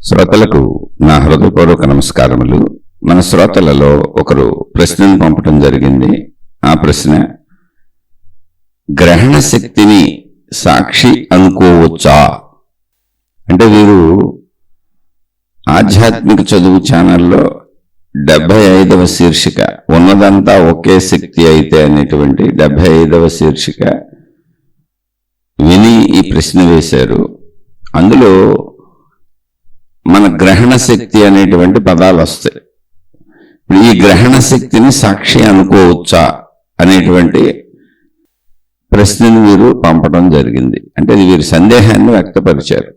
శ్రోతలకు నా హృదయపూర్వక నమస్కారములు. మన శ్రోతలలో ఒకరు ప్రశ్నను పంపడం జరిగింది. ఆ ప్రశ్న, గ్రహణ శక్తిని సాక్షి అనుకోవచ్చా? అంటే వీరు ఆధ్యాత్మిక చదువు ఛానల్లో 75వ శీర్షిక ఉన్నదంతా ఒకే శక్తి అయితే అనేటువంటి 75వ శీర్షిక విని ఈ ప్రశ్న వేశారు. అందులో మన గ్రహణ శక్తి అనేటువంటి పదాలు వస్తాయి. ఈ గ్రహణ శక్తిని సాక్షి అనుకోవచ్చా అనేటువంటి ప్రశ్నను వీరు పంపడం జరిగింది. అంటే ఇది వీరి సందేహాన్ని వ్యక్తపరిచారు.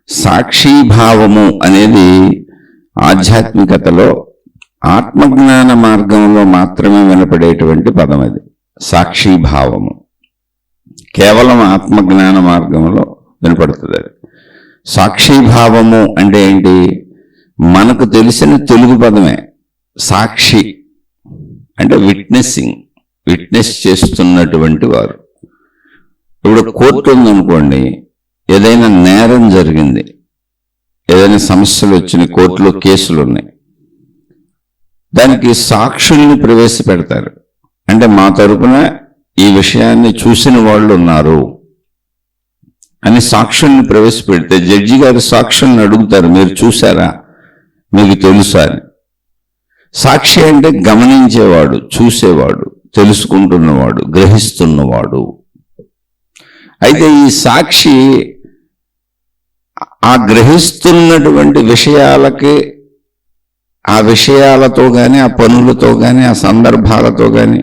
సాక్షీభావము అనేది ఆధ్యాత్మికతలో ఆత్మజ్ఞాన మార్గంలో మాత్రమే వినపడేటువంటి పదం. అది సాక్షీభావము కేవలం ఆత్మజ్ఞాన మార్గంలో వినపడుతుంది. అది సాక్షీభావము అంటే ఏంటి? మనకు తెలిసిన తెలుగు పదమే సాక్షి అంటే విట్నెస్ చేస్తున్నటువంటి వారు. ఇప్పుడు కోర్టు ఉందనుకోండి, ఏదైనా నేరం జరిగింది, ఏదైనా సమస్యలు వచ్చినాయి, కోర్టులో కేసులు ఉన్నాయి, దానికి సాక్షుల్ని ప్రవేశపెడతారు. అంటే మా తరపున ఈ విషయాన్ని చూసిన వాళ్ళు ఉన్నారు అని సాక్షుల్ని ప్రవేశపెడితే జడ్జి గారు సాక్షుల్ని అడుగుతారు, మీరు చూసారా, మీకు తెలుసా అని. సాక్షి అంటే గమనించేవాడు, చూసేవాడు, తెలుసుకుంటున్నవాడు, గ్రహిస్తున్నవాడు. అయితే ఈ సాక్షి ఆ గ్రహిస్తున్నటువంటి విషయాలకి, ఆ విషయాలతో కానీ, ఆ పనులతో కానీ, ఆ సందర్భాలతో కానీ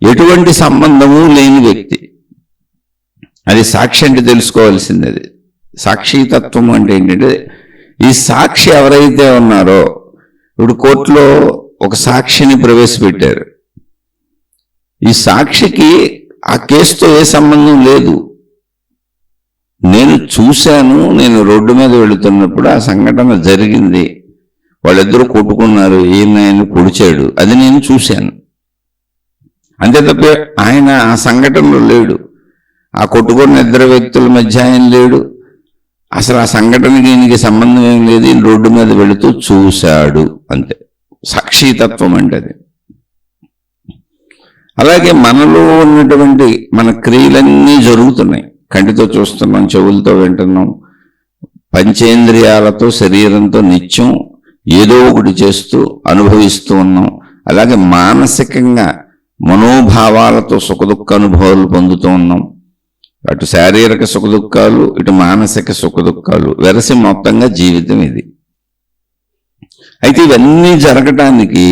ఎటువంటి సంబంధము లేని వ్యక్తి. అది సాక్షి అంటే తెలుసుకోవాల్సింది. అది సాక్షితత్వం అంటే ఏంటంటే, ఈ సాక్షి ఎవరైతే ఉన్నారో, ఇప్పుడు కోర్టులో ఒక సాక్షిని ప్రవేశపెట్టారు. ఈ సాక్షికి ఆ కేసుతో ఏ సంబంధం లేదు. నేను చూశాను, నేను రోడ్డు మీద వెళుతున్నప్పుడు ఆ సంఘటన జరిగింది, వాళ్ళిద్దరూ కొట్టుకున్నారు, ఈయన పొడిచాడు, అది నేను చూశాను. అంతే తప్ప ఆయన ఆ సంఘటనలో లేడు. ఆ కొట్టుకున్న ఇద్దరు వ్యక్తుల మధ్య ఆయన లేడు. అసలు ఆ సంఘటనకి ఈయనకి సంబంధం ఏం లేదు. ఈయన రోడ్డు మీద వెళుతూ చూశాడు, అంతే సాక్షితత్వం అంటే అది. అలాగే మనలో ఉన్నటువంటి మన క్రియలన్నీ జరుగుతున్నాయి. కంటితో చూస్తున్నాం, చెవులతో వింటున్నాం, పంచేంద్రియాలతో, శరీరంతో నిత్యం ఏదో ఒకటి చేస్తూ అనుభవిస్తూ ఉన్నాం. అలాగే మానసికంగా మనోభావాలతో సుఖదుఖ అనుభవాలు పొందుతూ ఉన్నాం. అటు శారీరక సుఖదుఖాలు, ఇటు మానసిక సుఖదుఖాలు వెరసి మొత్తంగా జీవితం ఇది. అయితే ఇవన్నీ జరగటానికి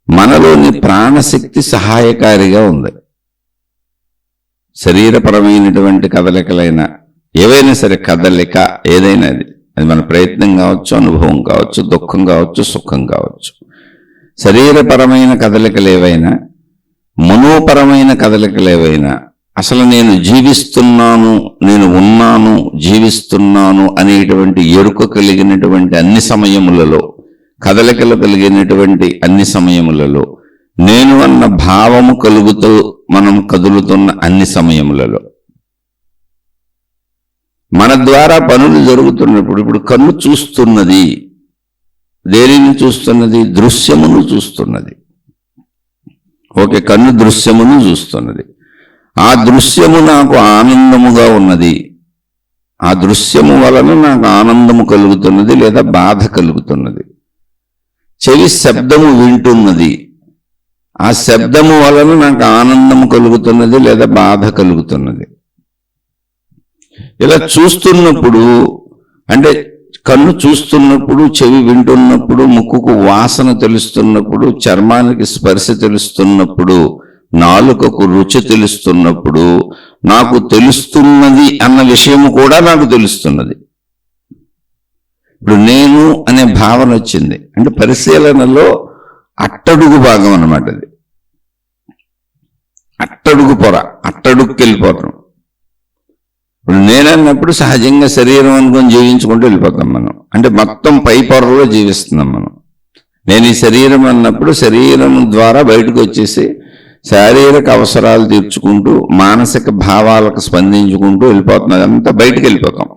మనలోని ప్రాణశక్తి సహాయకారిగా ఉంది. శరీరపరమైనటువంటి కదలికలైనా ఏవైనా సరే, కదలిక ఏదైనా అది మన ప్రయత్నం కావచ్చు, అనుభవం కావచ్చు, దుఃఖం కావచ్చు, సుఖం కావచ్చు. శరీరపరమైన కదలికలు ఏవైనా, మనోపరమైన కదలికలు ఏవైనా, అసలు నేను జీవిస్తున్నాను, నేను ఉన్నాను, జీవిస్తున్నాను అనేటువంటి ఎరుక కలిగినటువంటి అన్ని సమయములలో, కదలికలు కలిగినటువంటి అన్ని సమయములలో, నేను అన్న భావము కలుగుతూ మనం కదులుతున్న అన్ని సమయములలో, మన ద్వారా పనులు జరుగుతున్నప్పుడు, ఇప్పుడు కన్ను చూస్తున్నది, దేనిని చూస్తున్నది? దృశ్యమును చూస్తున్నది. ఓకే, కన్ను దృశ్యమును చూస్తున్నది. ఆ దృశ్యము నాకు ఆనందముగా ఉన్నది, ఆ దృశ్యము వలన నాకు ఆనందము కలుగుతున్నది లేదా బాధ కలుగుతున్నది. చెవి శబ్దము వింటున్నది, ఆ శబ్దము వలన నాకు ఆనందము కలుగుతున్నది లేదా బాధ కలుగుతున్నది. ఇలా చూస్తున్నప్పుడు, అంటే కన్ను చూస్తున్నప్పుడు, చెవి వింటున్నప్పుడు, ముక్కుకు వాసన తెలుస్తున్నప్పుడు, చర్మానికి స్పర్శ తెలుస్తున్నప్పుడు, నాలుకకు రుచి తెలుస్తున్నప్పుడు నాకు తెలుస్తున్నది అన్న విషయము కూడా నాకు తెలుస్తున్నది. ఇప్పుడు నేను అనే భావన వచ్చింది అంటే పరిశీలనలో అట్టడుగు భాగం అన్నమాట. అది అట్టడుగు పొర, అట్టడుగుకి వెళ్ళిపోతాం. ఇప్పుడు నేనన్నప్పుడు సహజంగా శరీరం అనుకొని జీవించుకుంటూ వెళ్ళిపోతాం మనం. అంటే మొత్తం పై పొరలో జీవిస్తున్నాం మనం. నేను ఈ శరీరం అన్నప్పుడు శరీరం ద్వారా బయటకు వచ్చేసి శారీరక అవసరాలు తీర్చుకుంటూ, మానసిక భావాలకు స్పందించుకుంటూ వెళ్ళిపోతున్నది, అంతా బయటకు వెళ్ళిపోతాం.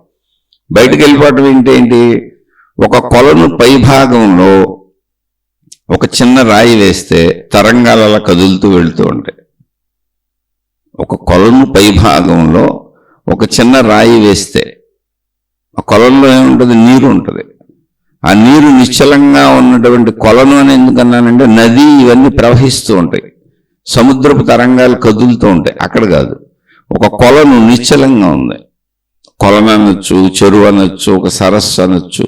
బయటకు వెళ్ళిపోవటం ఏంటి? ఒక కొలను పైభాగంలో ఒక చిన్న రాయి వేస్తే తరంగాలు అలా కదులుతూ వెళుతూ ఉంటాయి. ఒక కొలను పైభాగంలో ఒక చిన్న రాయి వేస్తే ఆ కొలంలో ఏముంటుంది? నీరు ఉంటుంది. ఆ నీరు నిశ్చలంగా ఉన్నటువంటి కొలను అని ఎందుకన్నానంటే నది ఇవన్నీ ప్రవహిస్తూ ఉంటాయి, సముద్రపు తరంగాలు కదులుతూ ఉంటాయి. అక్కడ కాదు, ఒక కొలను నిశ్చలంగా ఉంది. కొలను అనొచ్చు, చెరువు అనొచ్చు, ఒక సరస్సు అనొచ్చు.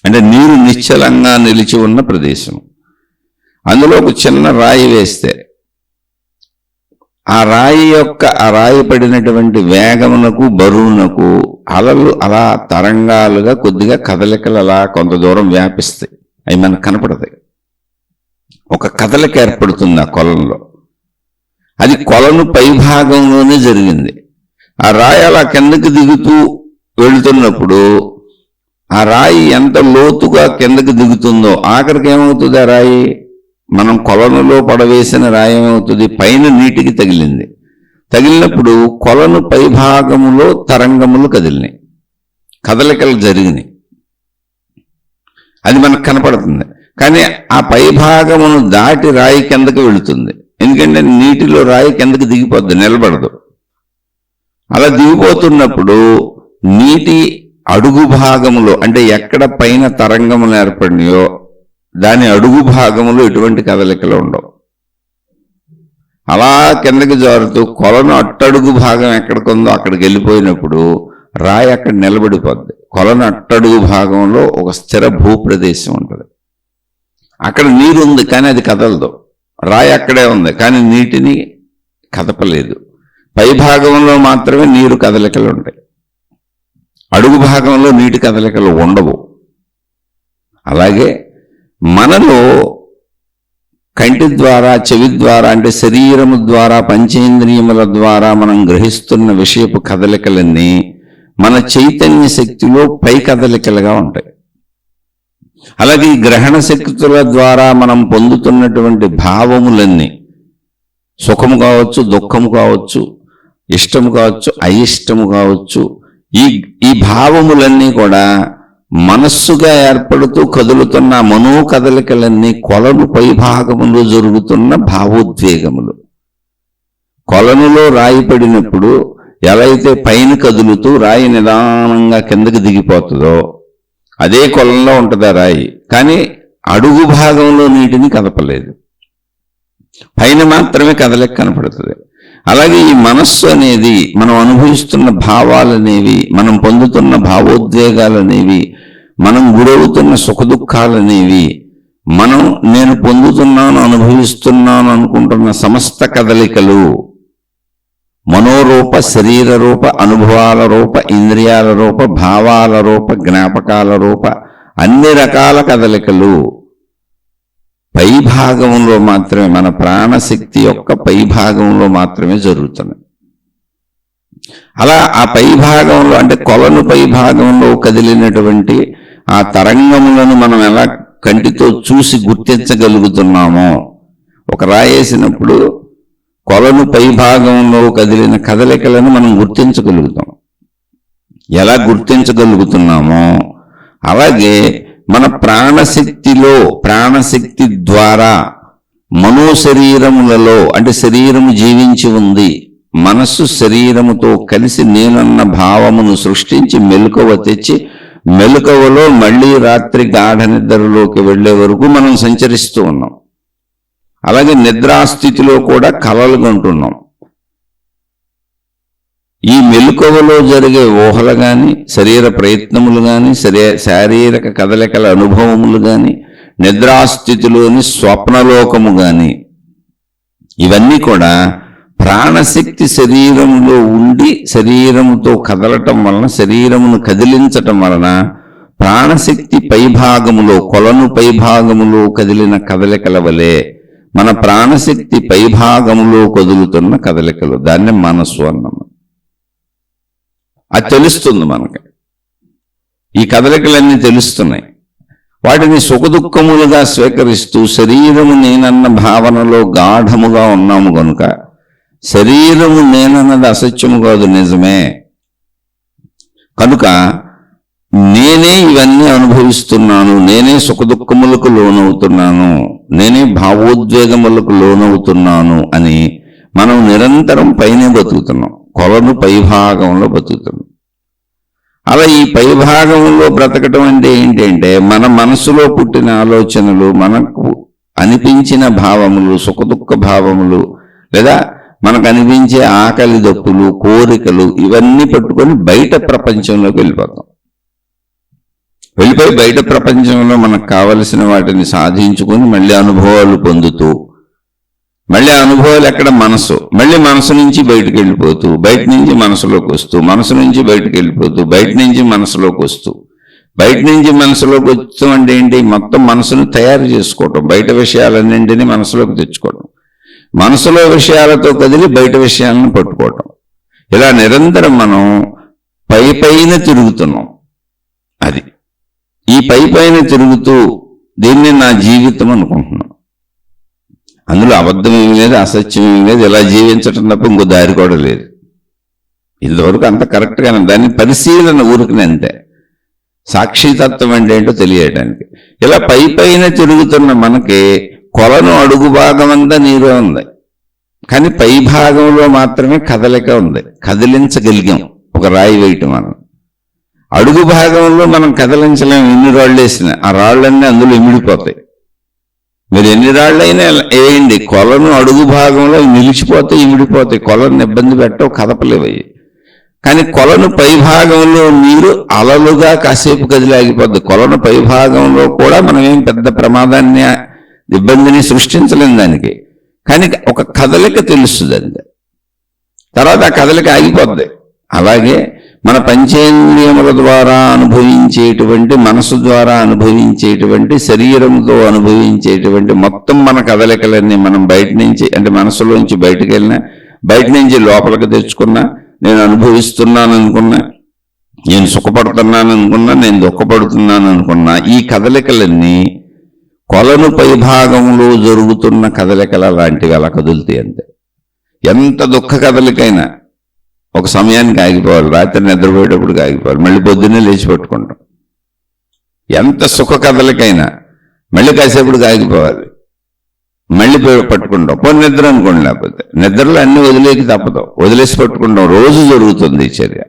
అంటే నీరు నిశ్చలంగా నిలిచి ఉన్న ప్రదేశం. అందులో ఒక చిన్న రాయి వేస్తే ఆ రాయి పడినటువంటి వేగమునకు బరువునకు అలలు అలా తరంగాలుగా కొద్దిగా కదలికలు అలా కొంత దూరం వ్యాపిస్తాయి. అవి మనకు కనపడతాయి. ఒక కదలిక ఏర్పడుతుంది ఆ కొలంలో. అది కొలను పైభాగంలోనే జరిగింది. ఆ రాయి అలా కిందకి దిగుతూ వెళుతున్నప్పుడు ఆ రాయి ఎంత లోతుగా కిందకి దిగుతుందో ఆఖరికి ఏమవుతుంది? ఆ రాయి మనం కొలనులో పడవేసిన రాయి ఏమవుతుంది? పైన నీటికి తగిలినప్పుడు కొలను పైభాగములో తరంగములు కదిలినాయి, కదలికలు జరిగినాయి. అది మనకు కనపడుతుంది. కానీ ఆ పైభాగమును దాటి రాయి కిందకి వెళుతుంది. ఎందుకంటే నీటిలో రాయి కిందకి దిగిపోద్ది, నిలబడదు. అలా దిగిపోతున్నప్పుడు నీటి అడుగు భాగములో, అంటే ఎక్కడ పైన తరంగములు ఏర్పడినాయో దాని అడుగు భాగంలో ఎటువంటి కదలికలు ఉండవు. అలా కిందకి జారుతూ కొలను అట్టడుగు భాగం ఎక్కడికి అక్కడికి వెళ్ళిపోయినప్పుడు రాయి అక్కడ నిలబడిపోద్ది. కొలను అట్టడుగు భాగంలో ఒక స్థిర భూప్రదేశం ఉంటుంది. అక్కడ నీరు ఉంది కానీ అది కదలదు. రాయి అక్కడే ఉంది కానీ నీటిని కదపలేదు. పై భాగంలో మాత్రమే నీరు కదలికలు ఉంటాయి, అడుగు భాగంలో నీటి కదలికలు ఉండవు. అలాగే మనలో కంటి ద్వారా, చెవి ద్వారా, అంటే శరీరము ద్వారా, పంచేంద్రియముల ద్వారా మనం గ్రహిస్తున్న విషయపు కదలికలన్నీ మన చైతన్య శక్తిలో పై కదలికలుగా ఉంటాయి. అలాగే ఈ గ్రహణ శక్తుల ద్వారా మనం పొందుతున్నటువంటి భావములన్నీ సుఖము కావచ్చు, దుఃఖము కావచ్చు, ఇష్టము కావచ్చు, అయిష్టము కావచ్చు, ఈ భావములన్నీ కూడా మనస్సుగా ఏర్పడుతూ కదులుతున్న మనో కదలికలన్నీ కొలను పైభాగములో జరుగుతున్న భావోద్వేగములు. కొలనులో రాయి పడినప్పుడు ఎలా అయితే పైన కదులుతూ రాయి నిదానంగా కిందకి దిగిపోతుందో అదే కొలంలో ఉంటుంది ఆ రాయి. కానీ అడుగు భాగంలో నీటిని కదపలేదు, పైన మాత్రమే కదలిక కనపడుతుంది. అలాగే ఈ మనస్సు అనేది మనం అనుభవిస్తున్న భావాలనేవి, మనం పొందుతున్న భావోద్వేగాలనేవి, మనం గురవుతున్న సుఖదుఖాలనేవి, నేను పొందుతున్నాను, అనుభవిస్తున్నాను అనుకుంటున్న సమస్త కదలికలు మనోరూప, శరీర రూప, అనుభవాల రూప, ఇంద్రియాల రూప, భావాల రూప, జ్ఞాపకాల రూప, అన్ని రకాల కదలికలు పైభాగంలో మాత్రమే, మన ప్రాణశక్తి యొక్క పైభాగంలో మాత్రమే జరుగుతున్నాయి. అలా ఆ పైభాగంలో, అంటే కొలను పైభాగంలో కదిలినటువంటి ఆ తరంగములను మనం ఎలా కంటితో చూసి గుర్తించగలుగుతున్నామో, ఒక రాయేసినప్పుడు కొలను పైభాగంలో కదిలిన కదలికలను మనం గుర్తించగలుగుతాం. ఎలా గుర్తించగలుగుతున్నామో అలాగే మన ప్రాణశక్తి ద్వారా మనోశరీరములలో, అంటే శరీరము జీవించి ఉంది, మనస్సు శరీరముతో కలిసి నేనన్న భావమును సృష్టించి మెలకువ తెచ్చి, మెలకువలో మళ్ళీ రాత్రి గాఢ నిద్రలోకి వెళ్లే వరకు మనం సంచరిస్తూ ఉన్నాం. అలాగే నిద్రాస్థితిలో కూడా కలలు కంటున్నాం. ఈ మెలకువలో జరిగే ఊహలు కానీ, శరీర ప్రయత్నములు కానీ, శారీరక కదలికల అనుభవములు కానీ, నిద్రాస్థితిలోని స్వప్నలోకము కానీ, ఇవన్నీ కూడా ప్రాణశక్తి శరీరములో ఉండి శరీరముతో కదలటం వలన, శరీరమును కదిలించటం వలన ప్రాణశక్తి పైభాగములో, కొలను పైభాగములో కదిలిన కదలికల వలె మన ప్రాణశక్తి పైభాగములో కదులుతున్న కదలికలు, దాన్ని మనస్సు అన్నాము. అది తెలుస్తుంది మనకి. ఈ కదలికలన్నీ తెలుస్తున్నాయి. వాటిని సుఖదుఖములుగా స్వీకరిస్తూ శరీరము నేనన్న భావనలో గాఢముగా ఉన్నాము కనుక, శరీరము నేనన్నది అసత్యము కాదు, నిజమే. కనుక నేనే ఇవన్నీ అనుభవిస్తున్నాను, నేనే సుఖదుఖములకు లోనవుతున్నాను, నేనే భావోద్వేగములకు లోనవుతున్నాను అని మనం నిరంతరం పైనే బతుకుతున్నాం, కొలను పైభాగంలో బతుకుతున్నాం. అలా ఈ పైభాగంలో బ్రతకటం అంటే ఏంటంటే మన మనసులో పుట్టిన ఆలోచనలు, మనకు అనిపించిన భావములు, సుఖదుఖ భావములు, లేదా మనకు అనిపించే ఆకలి దప్పులు, కోరికలు, ఇవన్నీ పట్టుకొని బయట ప్రపంచంలోకి వెళ్ళిపోతాం. వెళ్ళిపోయి బయట ప్రపంచంలో మనకు కావలసిన వాటిని సాధించుకొని మళ్ళీ అనుభవాలు పొందుతూ, మళ్ళీ అనుభవాలు ఎక్కడ మనసు, మళ్ళీ మనసు నుంచి బయటకు వెళ్ళిపోతూ, బయట నుంచి మనసులోకి వస్తూ, మనసు నుంచి బయటకు వెళ్ళిపోతూ, బయట నుంచి మనసులోకి వస్తూ, బయట నుంచి మనసులోకి వస్తూ అంటే ఏంటి, మొత్తం మనసును తయారు చేసుకోవటం, బయట విషయాలన్నింటినీ మనసులోకి తెచ్చుకోవడం, మనసులో విషయాలతో కదిలి బయట విషయాలను పట్టుకోవటం. ఇలా నిరంతరం మనం పైన తిరుగుతున్నాం. అది ఈ పైన తిరుగుతూ దీన్ని నా జీవితం అనుకుంటున్నాం. అందులో అబద్ధం ఏమీ లేదు, అసత్యం ఏమీ లేదు, ఇలా జీవించటం తప్ప ఇంకో దారి కూడా లేదు. ఇంతవరకు అంత కరెక్ట్గానే దాన్ని పరిశీలన ఊరికనే అంతే. సాక్షితత్వం అంటే ఏంటో తెలియడానికి. ఇలా పైన తిరుగుతున్న మనకి కొలను అడుగు భాగం అంతా నీరు ఉంది, కానీ పై భాగంలో మాత్రమే కదలిక ఉంది, కదిలించగలిగాం ఒక రాయి వేయటం. మనం అడుగు భాగంలో మనం కదిలించలేము. ఎన్ని రాళ్ళు వేసినా ఆ రాళ్ళన్నీ అందులో ఇమిడిపోతాయి. మీరు ఎన్ని రాళ్ళైనా వేయండి, కొలను అడుగు భాగంలో నిలిచిపోతాయి, ఇమిడిపోతాయి. కొలను ఇబ్బంది పెట్టవు, కదపలేవయ్యి. కానీ కొలను పై భాగంలో నీరు అలలుగా కాసేపు కదిలాగిపోద్ది. కొలను పై భాగంలో కూడా మనం ఏం పెద్ద ప్రమాదాన్ని, ఇబ్బందిని సృష్టించలేం దానికి, కానీ ఒక కదలిక తెలుస్తుంది అంతే. తర్వాత ఆ కదలిక ఆగిపోద్ది. అలాగే మన పంచేంద్రియముల ద్వారా అనుభవించేటువంటి, మనసు ద్వారా అనుభవించేటువంటి, శరీరంతో అనుభవించేటువంటి మొత్తం మన కదలికలన్నీ మనం బయట నుంచి, అంటే మనసులోంచి బయటకు వెళ్ళినా, బయట నుంచి లోపలికి తెచ్చుకున్నా, నేను అనుభవిస్తున్నాను అనుకున్నా, నేను సుఖపడుతున్నాను అనుకున్నా, నేను దుఃఖపడుతున్నాను అనుకున్నా, ఈ కదలికలన్నీ కొలను పై భాగంలో జరుగుతున్న కదలికల లాంటివి అలా కదులుతాయి అంతే. ఎంత దుఃఖ కదలికైనా ఒక సమయానికి ఆగిపోవాలి, రాత్రి నిద్రపోయేటప్పుడు ఆగిపోవాలి, మళ్ళీ పొద్దున్నే లేచి పట్టుకుంటాం. ఎంత సుఖ కదలికైనా మళ్ళీ కాసేపటికి ఆగిపోవాలి, మళ్ళీ పట్టుకుంటాం. పోనీ నిద్ర అనుకోండి, లేకపోతే నిద్రలో అన్ని వదిలేకి తప్పదు, వదిలేసి పట్టుకుంటాం. రోజు జరుగుతుంది ఈ చర్య.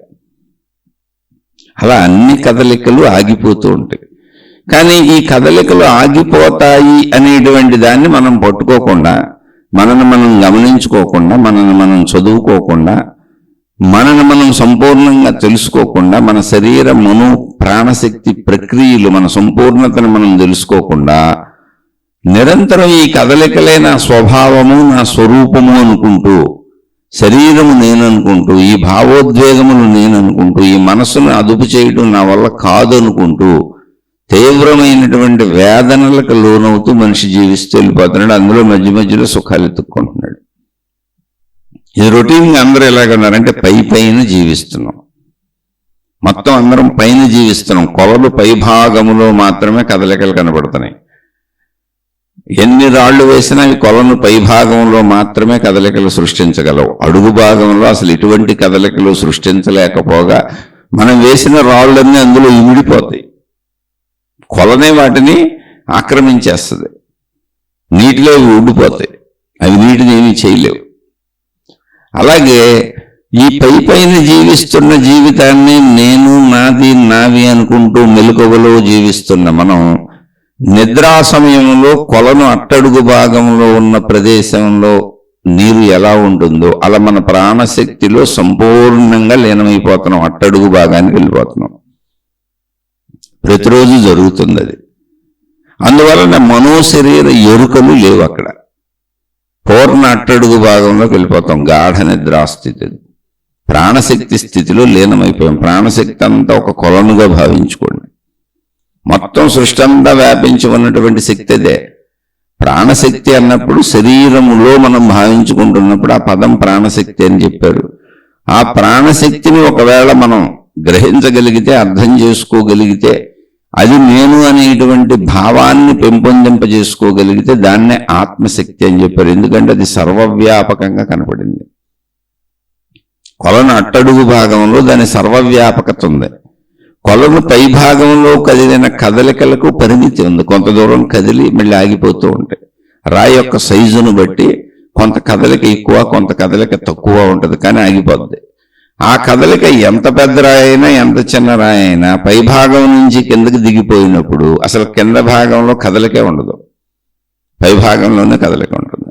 అలా అన్ని కదలికలు ఆగిపోతూ ఉంటాయి. కానీ ఈ కదలికలు ఆగిపోతాయి అనేటువంటి దాన్ని మనం పట్టుకోకుండా, మనల్ని మనం గమనించుకోకుండా, మనల్ని మనం చదువుకోకుండా, మనల్ని మనం సంపూర్ణంగా తెలుసుకోకుండా, మన శరీర మనో ప్రాణశక్తి ప్రక్రియలు, మన సంపూర్ణతను మనం తెలుసుకోకుండా నిరంతరం ఈ కదలికలే నా స్వభావము, నా స్వరూపము అనుకుంటూ, శరీరము నేననుకుంటూ, ఈ భావోద్వేగములు నేననుకుంటూ, ఈ మనస్సును అదుపు చేయడం నా వల్ల కాదు అనుకుంటూ తీవ్రమైనటువంటి వేదనలకు లోనవుతూ మనిషి జీవిస్తూ వెళ్ళిపోతున్నాడు. అందులో మధ్య మధ్యలో సుఖాలు ఎత్తుక్కుంటున్నాడు. ఇది రొటీన్గా అందరూ ఎలాగన్నారంటే పైన జీవిస్తున్నాం, మొత్తం అందరం పైన జీవిస్తున్నాం. కొలలు పై భాగములో మాత్రమే కదలికలు కనబడుతున్నాయి. ఎన్ని రాళ్లు వేసినా ఈ కొలను పై భాగంలో మాత్రమే కదలికలు సృష్టించగలవు. అడుగు భాగంలో అసలు ఇటువంటి కదలికలు సృష్టించలేకపోగా మనం వేసిన రాళ్ళన్నీ అందులో ఇమిడిపోతాయి. కొలనే వాటిని ఆక్రమించేస్తుంది, నీటిలో అవి ఉండిపోతాయి, అవి నీటిని ఏమీ చేయలేవు. అలాగే ఈ పైన జీవిస్తున్న జీవితాన్ని నేను, నాది, నావి అనుకుంటూ మెలకువలో జీవిస్తున్న మనం నిద్రా సమయంలో కొలను అట్టడుగు భాగంలో ఉన్న ప్రదేశంలో నీరు ఎలా ఉంటుందో అలా మన ప్రాణశక్తిలో సంపూర్ణంగా లీనమైపోతున్నాం, అట్టడుగు భాగానికి వెళ్ళిపోతున్నాం. ప్రతిరోజు జరుగుతుంది అది. అందువలన మనోశరీర ఎరుకలు లేవు అక్కడ. పూర్ణ అట్టడుగు భాగంలోకి వెళ్ళిపోతాం, గాఢ నిద్రాస్థితి, ప్రాణశక్తి స్థితిలో లీనమైపోయాం. ప్రాణశక్తి అంతా ఒక కొలనుగా భావించుకోండి. మొత్తం సృష్టి అంతా వ్యాపించి ఉన్నటువంటి శక్తి అదే. ప్రాణశక్తి అన్నప్పుడు శరీరములో మనం భావించుకుంటున్నప్పుడు ఆ పదం ప్రాణశక్తి అని చెప్పారు. ఆ ప్రాణశక్తిని ఒకవేళ మనం గ్రహించగలిగితే, అర్థం చేసుకోగలిగితే, అది నేను అనేటువంటి భావాన్ని పెంపొందింపజేసుకోగలిగితే దాన్నే ఆత్మశక్తి అని చెప్పారు. ఎందుకంటే అది సర్వవ్యాపకంగా కనపడింది. కొలను అట్టడుగు భాగంలో దాని సర్వవ్యాపకత ఉంది. కొలను పై భాగంలో కదిలిన కదలికలకు పరిమితి ఉంది. కొంత దూరం కదిలి మళ్ళీ ఆగిపోతూ ఉంటాయి. రాయి యొక్క సైజును బట్టి కొంత కదలిక ఎక్కువ, కొంత కదలిక తక్కువ ఉంటుంది, కానీ ఆగిపోద్ది. ఆ కదలిక ఎంత పెద్ద రాయి అయినా ఎంత చిన్న రాయి అయినా పై భాగం నుంచి కిందకి దిగిపోయినప్పుడు అసలు కింద భాగంలో కదలికే ఉండదు, పై భాగంలోనే కదలిక ఉంటుంది.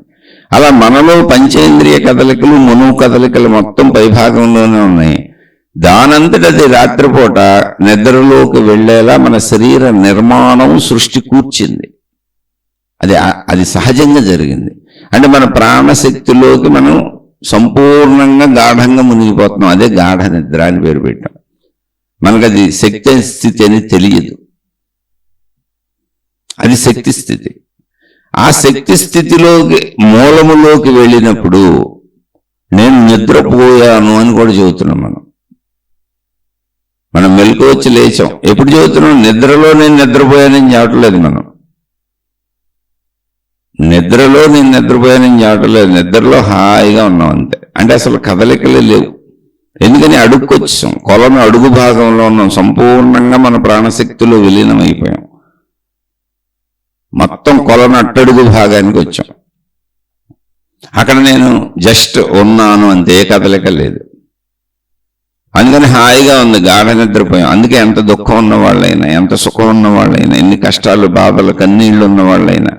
అలా మనలో పంచేంద్రియ కదలికలు, మనువు కదలికలు మొత్తం పై భాగంలోనే ఉన్నాయి. దానంతట అది రాత్రిపూట నిద్రలోకి వెళ్ళేలా మన శరీర నిర్మాణం సృష్టి కూర్చింది. అది సహజంగా జరిగింది. అంటే మన ప్రాణశక్తిలోకి మనం సంపూర్ణంగా గాఢంగా మునిగిపోతున్నాం. అదే గాఢ నిద్ర అని పేరు పెట్టాం. మనకు అది శక్తి స్థితి అని తెలియదు, అది శక్తి స్థితి. ఆ శక్తి స్థితిలోకి మూలములోకి వెళ్ళినప్పుడు నేను నిద్రపోయాను అని కూడా చెబుతున్నాం. మనం మెలకు వచ్చి లేచాం, ఎప్పుడు చెబుతున్నాం? నిద్రలో నేను నిద్రపోయానని చెప్పట్లేదు. మనం నిద్రలో నేను నిద్రపోయానని చెప్పట్లేదు, నిద్రలో హాయిగా ఉన్నాం అంతే. అంటే అసలు కదలికలే లేవు. ఎందుకని? అడుక్కొచ్చాం, కొలను అడుగు భాగంలో ఉన్నాం, సంపూర్ణంగా మన ప్రాణశక్తిలో విలీనం అయిపోయాం. మొత్తం కొలను అట్టడుగు భాగానికి వచ్చాం. అక్కడ నేను జస్ట్ ఉన్నాను అంతే, ఏ కదలిక లేదు. అందుకని హాయిగా ఉంది, గాఢ నిద్రపోయాం. అందుకే ఎంత దుఃఖం ఉన్న వాళ్ళైనా, ఎంత సుఖం ఉన్న వాళ్ళైనా, ఎన్ని కష్టాలు, బాధలు, కన్నీళ్లు ఉన్న వాళ్ళైనా,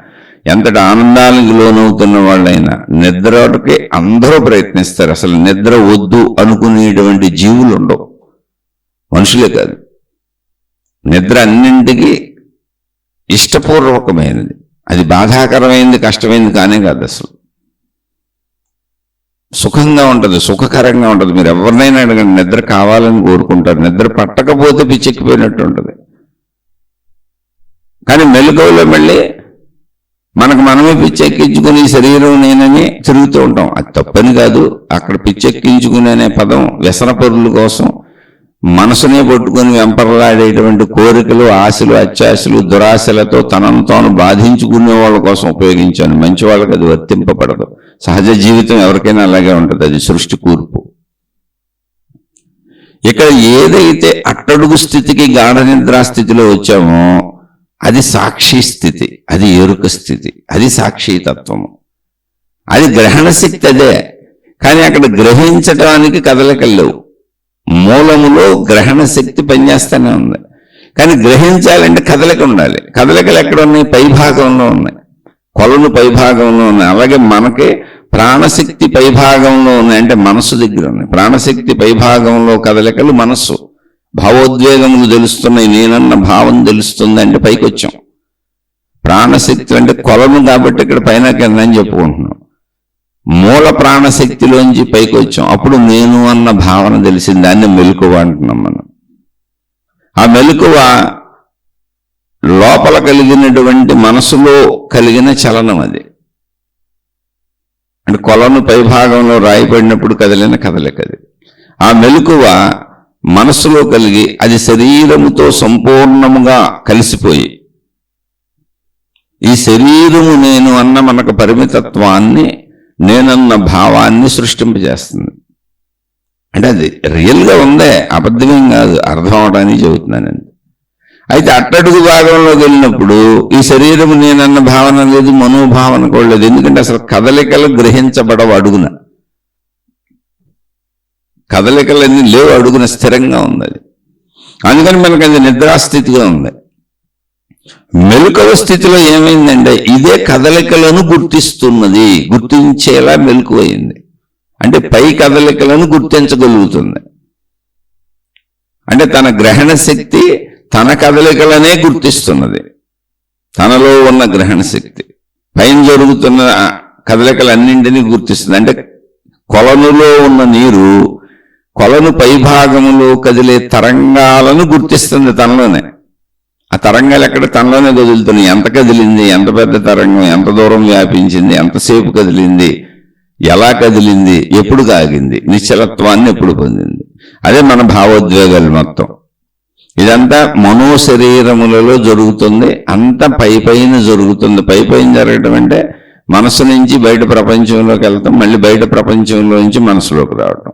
ఎంతటి ఆనందానికి లోనవుతున్న వాళ్ళైనా నిద్రకి అందరూ ప్రయత్నిస్తారు. అసలు నిద్ర వద్దు అనుకునేటువంటి జీవులు ఉండవు, మనుషులే కాదు. నిద్ర అన్నింటికి ఇష్టపూర్వకమైనది. అది బాధాకరమైనది, కష్టమైనది కానే కాదు. అసలు సుఖంగా ఉంటుంది, సుఖకరంగా ఉంటుంది. మీరు ఎవరినైనా అడగండి, నిద్ర కావాలని కోరుకుంటారు. నిద్ర పట్టకపోతే పిచ్చెక్కిపోయినట్టు ఉంటుంది. కానీ మెలకువలో మళ్ళీ మనకు మనమే పిచ్చెక్కించుకుని శరీరం నేనని తిరుగుతూ ఉంటాం. అది తప్పని కాదు. అక్కడ పిచ్చెక్కించుకునే అనే పదం వ్యసన పరుల కోసం మనసునే పట్టుకుని వెంపర్లాడేటువంటి కోరికలు, ఆశలు, అత్యాశలు, దురాశలతో తనను తాను బాధించుకునే వాళ్ళ కోసం ఉపయోగించాను. మంచి వాళ్ళకి అది వర్తింపబడదు. సహజ జీవితం ఎవరికైనా అలాగే ఉంటుంది, అది సృష్టి కూర్పు. ఇక్కడ ఏదైతే అట్టడుగు స్థితికి గాఢ నిద్రా స్థితిలో వచ్చామో అది సాక్షి స్థితి, అది ఎరుక స్థితి, అది సాక్షితత్వము, అది గ్రహణ శక్తి. అదే. కానీ అక్కడ గ్రహించటానికి కదలికలు లేవు. మూలములో గ్రహణ శక్తి పనిచేస్తూనే ఉంది. కానీ గ్రహించాలంటే కదలిక ఉండాలి. కదలికలు ఎక్కడ ఉన్నాయి? పై భాగంలో ఉన్నాయి, కొలను పై భాగంలో ఉన్నాయి. అలాగే మనకి ప్రాణశక్తి పై భాగంలో ఉన్నాయి, అంటే మనస్సు దగ్గర ఉన్నాయి. ప్రాణశక్తి పై భాగంలో కదలికలు మనస్సు, భావోద్వేగములు తెలుస్తున్నాయి, నేనన్న భావం తెలుస్తుంది, అంటే పైకి వచ్చాం. ప్రాణశక్తి అంటే కొలను కాబట్టి ఇక్కడ పైన కింద అని చెప్పుకుంటున్నాం. మూల ప్రాణశక్తిలోంచి పైకి వచ్చాం, అప్పుడు నేను అన్న భావన తెలిసింది. దాన్ని మెలకువ అంటున్నాం మనం. ఆ మెలకువ లోపల కలిగినటువంటి మనసులో కలిగిన చలనం. అది అంటే కొలను పై భాగంలో రాయిపడినప్పుడు కదిలిన కదలిక అది. ఆ మెలకువ మనస్సులో కలిగి అది శరీరముతో సంపూర్ణముగా కలిసిపోయి ఈ శరీరము నేను అన్న మనకు పరిమితత్వాన్ని, నేనన్న భావాన్ని సృష్టింపజేస్తుంది. అంటే అది రియల్గా ఉందే, అబద్ధమేం కాదు, అర్థం అవడానికి చెబుతున్నానండి. అయితే అట్టడుగు భాగంలోకి వెళ్ళినప్పుడు ఈ శరీరము నేనన్న భావన లేదు, మనోభావన కూడా లేదు. ఎందుకంటే అసలు కదలికలు గ్రహించబడవు, అడుగున కదలికలన్నీ లేవు, అడుగున స్థిరంగా ఉంది అది. అందుకని మనకు అది నిద్రాస్థితిగా ఉంది. మెలకువ స్థితిలో ఏమైందంటే ఇదే కదలికలను గుర్తిస్తున్నది, గుర్తించేలా మెలకువైంది. అంటే పై కదలికలను గుర్తించగలుగుతుంది. అంటే తన గ్రహణ శక్తి తన కదలికలనే గుర్తిస్తున్నది. తనలో ఉన్న గ్రహణ శక్తి పైన జరుగుతున్న కదలికలన్నింటినీ గుర్తిస్తుంది. అంటే కొలనులో ఉన్న నీరు కొలను పై భాగములో కదిలే తరంగాలను గుర్తిస్తుంది తనలోనే. ఆ తరంగాలు ఎక్కడ? తనలోనే కదులుతున్నాయి. ఎంత కదిలింది, ఎంత పెద్ద తరంగం, ఎంత దూరం వ్యాపించింది, ఎంతసేపు కదిలింది, ఎలా కదిలింది, ఎప్పుడు కాగింది, నిశ్చలత్వాన్ని ఎప్పుడు పొందింది. అదే మన భావోద్వేగాలు మొత్తం. ఇదంతా మనోశరీరములలో జరుగుతుంది. అంతా పైన జరుగుతుంది. పైన జరగడం అంటే మనసు నుంచి బయట ప్రపంచంలోకి వెళ్తాం, మళ్ళీ బయట ప్రపంచంలో నుంచి మనసులోకి రావటం.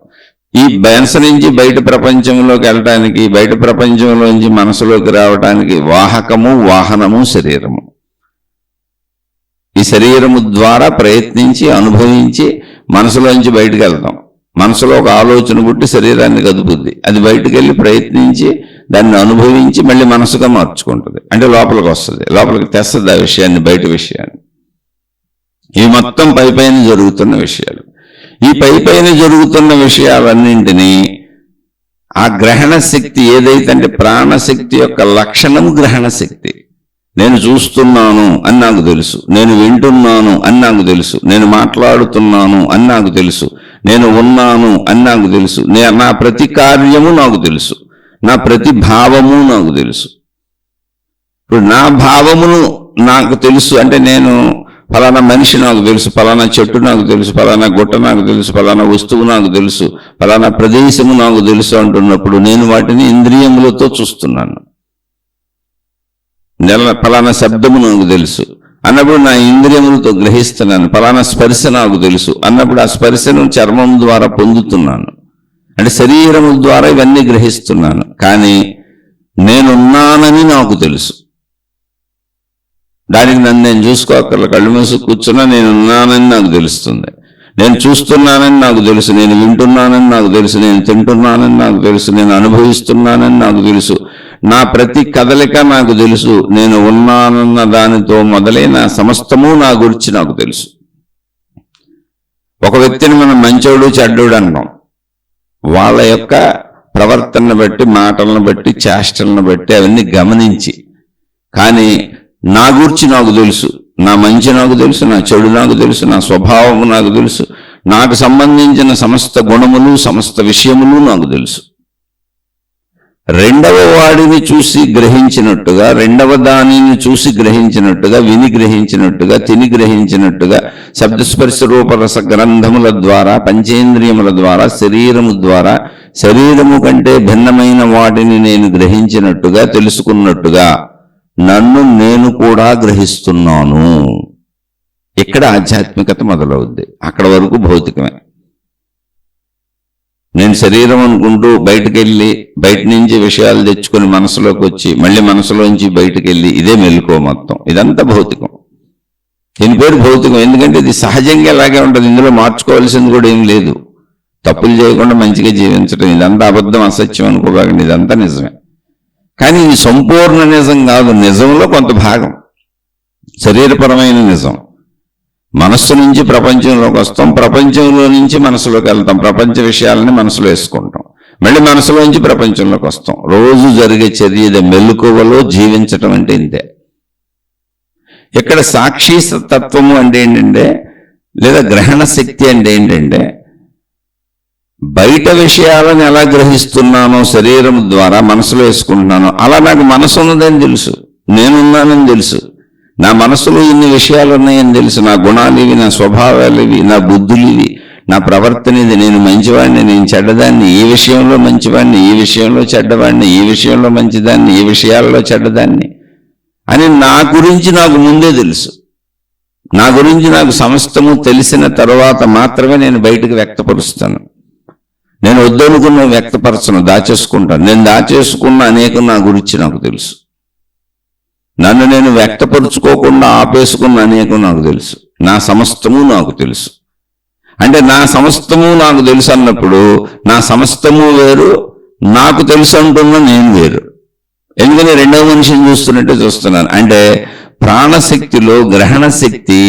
ఈ మనసు నుంచి బయట ప్రపంచంలోకి వెళ్ళటానికి, బయట ప్రపంచంలోంచి మనసులోకి రావటానికి వాహకము, వాహనము శరీరము. ఈ శరీరము ద్వారా ప్రయత్నించి అనుభవించి మనసులోంచి బయటకు వెళ్తాం. మనసులో ఒక ఆలోచన పుట్టి శరీరాన్ని కదుపుద్ది, అది బయటకు వెళ్ళి ప్రయత్నించి దాన్ని అనుభవించి మళ్ళీ మనసుగా మార్చుకుంటుంది. అంటే లోపలికి వస్తుంది, లోపలికి తెస్తుంది ఆ విషయాన్ని, బయట విషయాన్ని. ఇవి మొత్తం పైపైన జరుగుతున్న విషయాలు. ఈ పైపైన జరుగుతున్న విషయాలన్నింటినీ ఆ గ్రహణ శక్తి ఏదైతే అంటే ప్రాణశక్తి యొక్క లక్షణం గ్రహణ శక్తి. నేను చూస్తున్నాను అని నాకు తెలుసు, నేను వింటున్నాను అని నాకు తెలుసు, నేను మాట్లాడుతున్నాను అని నాకు తెలుసు, నేను ఉన్నాను అని నాకు తెలుసు, నా ప్రతి కార్యము నాకు తెలుసు, నా ప్రతి భావము నాకు తెలుసు. ఇప్పుడు నా భావమును నాకు తెలుసు అంటే నేను ఫలానా మనిషి నాకు తెలుసు, ఫలానా చెట్టు నాకు తెలుసు, ఫలానా గుట్ట నాకు తెలుసు, ఫలానా వస్తువు నాకు తెలుసు, ఫలానా ప్రదేశము నాకు తెలుసు అంటున్నప్పుడు నేను వాటిని ఇంద్రియములతో చూస్తున్నాను. ఫలానా శబ్దము నాకు తెలుసు అన్నప్పుడు నా ఇంద్రియములతో గ్రహిస్తున్నాను. ఫలానా స్పర్శ నాకు తెలుసు అన్నప్పుడు ఆ స్పర్శను చర్మం ద్వారా పొందుతున్నాను. అంటే శరీరము ద్వారా ఇవన్నీ గ్రహిస్తున్నాను. కానీ నేనున్నానని నాకు తెలుసు. దానికి నన్ను నేను చూసుకోకర్ల, కళ్ళు మూసి కూర్చున్నా నేనున్నానని నాకు తెలుస్తుంది. నేను చూస్తున్నానని నాకు తెలుసు, నేను వింటున్నానని నాకు తెలుసు, నేను తింటున్నానని నాకు తెలుసు, నేను అనుభవిస్తున్నానని నాకు తెలుసు, నా ప్రతి కదలిక నాకు తెలుసు. నేను ఉన్నానన్న దానితో మొదలై నా సమస్తము నా గురించి నాకు తెలుసు. ఒక వ్యక్తిని మనం మంచోడు చెడ్డోడు అంటాం. వాళ్ళ యొక్క ప్రవర్తనను బట్టి, మాటలను బట్టి, చేష్టలను బట్టి అవన్నీ గమనించి. కానీ నా గురించి నాకు తెలుసు, నా మంచి నాకు తెలుసు, నా చెడు నాకు తెలుసు, నా స్వభావము నాకు తెలుసు, నాకు సంబంధించిన సమస్త గుణములు, సమస్త విషయములు నాకు తెలుసు. రెండవ వాడిని చూసి గ్రహించినట్టుగా, రెండవ దానిని చూసి గ్రహించినట్టుగా, విని గ్రహించినట్టుగా, తిని గ్రహించినట్టుగా, శబ్దస్పర్శ రూపరస గ్రంథముల ద్వారా, పంచేంద్రియముల ద్వారా, శరీరము ద్వారా, శరీరము కంటే భిన్నమైన వాటిని నేను గ్రహించినట్టుగా, తెలుసుకున్నట్టుగా నన్ను నేను కూడా గ్రహిస్తున్నాను. ఇక్కడ ఆధ్యాత్మికత మొదలవుద్ది. అక్కడ వరకు భౌతికమే. నేను శరీరం అనుకుంటూ బయటకు వెళ్ళి బయట నుంచి విషయాలు తెచ్చుకొని మనసులోకి వచ్చి మళ్ళీ మనసులోంచి బయటకు వెళ్ళి ఇదే మెలుకో మొత్తం. ఇదంతా భౌతికం. దీని పేరు భౌతికం. ఎందుకంటే ఇది సహజంగా అలాగే ఉంటుంది. ఇందులో మార్చుకోవాల్సింది కూడా ఏం లేదు. తప్పులు చేయకుండా మంచిగా జీవించడం, ఇదంతా అబద్ధం, అసత్యం అనుకోబాగండి, ఇదంతా నిజమే. కానీ ఇది సంపూర్ణ నిజం కాదు. నిజంలో కొంత భాగం శరీరపరమైన నిజం. మనస్సు నుంచి ప్రపంచంలోకి వస్తాం, ప్రపంచంలో నుంచి మనసులోకి వెళ్తాం, ప్రపంచ విషయాలని మనసులో వేసుకుంటాం, మళ్ళీ మనసులోంచి ప్రపంచంలోకి వస్తాం. రోజు జరిగే చర్య మెలకువలో జీవించటం అంటే ఇంతే. ఇక్కడ సాక్షి తత్వము అంటే ఏంటంటే, లేదా గ్రహణ శక్తి అంటే ఏంటంటే, బయట విషయాలను ఎలా గ్రహిస్తున్నానో శరీరం ద్వారా మనసులో వేసుకుంటున్నానో అలా నాకు మనసు ఉన్నదని తెలుసు, నేనున్నానని తెలుసు, నా మనసులో ఇన్ని విషయాలు ఉన్నాయని తెలుసు, నా గుణాలు ఇవి, నా స్వభావాలు ఇవి, నా బుద్ధులు ఇవి, నా ప్రవర్తన ఇది, నేను మంచివాడిని, నేను చెడ్డదాన్ని, ఈ విషయంలో మంచివాడిని, ఈ విషయంలో చెడ్డవాడిని, ఈ విషయంలో మంచిదాన్ని, ఈ విషయాల్లో చెడ్డదాన్ని అని నా గురించి నాకు ముందే తెలుసు. నా గురించి నాకు సమస్తము తెలిసిన తర్వాత మాత్రమే నేను బయటకు వ్యక్తపరుస్తాను. నేను వద్దనుకున్న వ్యక్తపరచను, దాచేసుకుంటాను. నేను దాచేసుకున్న అనేకం నా గురించి నాకు తెలుసు. నన్ను నేను వ్యక్తపరుచుకోకుండా ఆపేసుకున్న అనేకం నాకు తెలుసు. నా సమస్తము నాకు తెలుసు. అంటే నా సమస్తము నాకు తెలుసు అన్నప్పుడు నా సమస్తము వేరు, నాకు తెలుసు అంటున్న నేను వేరు. ఎందుకని రెండవ మనిషిని చూస్తున్నట్టే చూస్తున్నాను. అంటే ప్రాణశక్తిలో గ్రహణ శక్తి,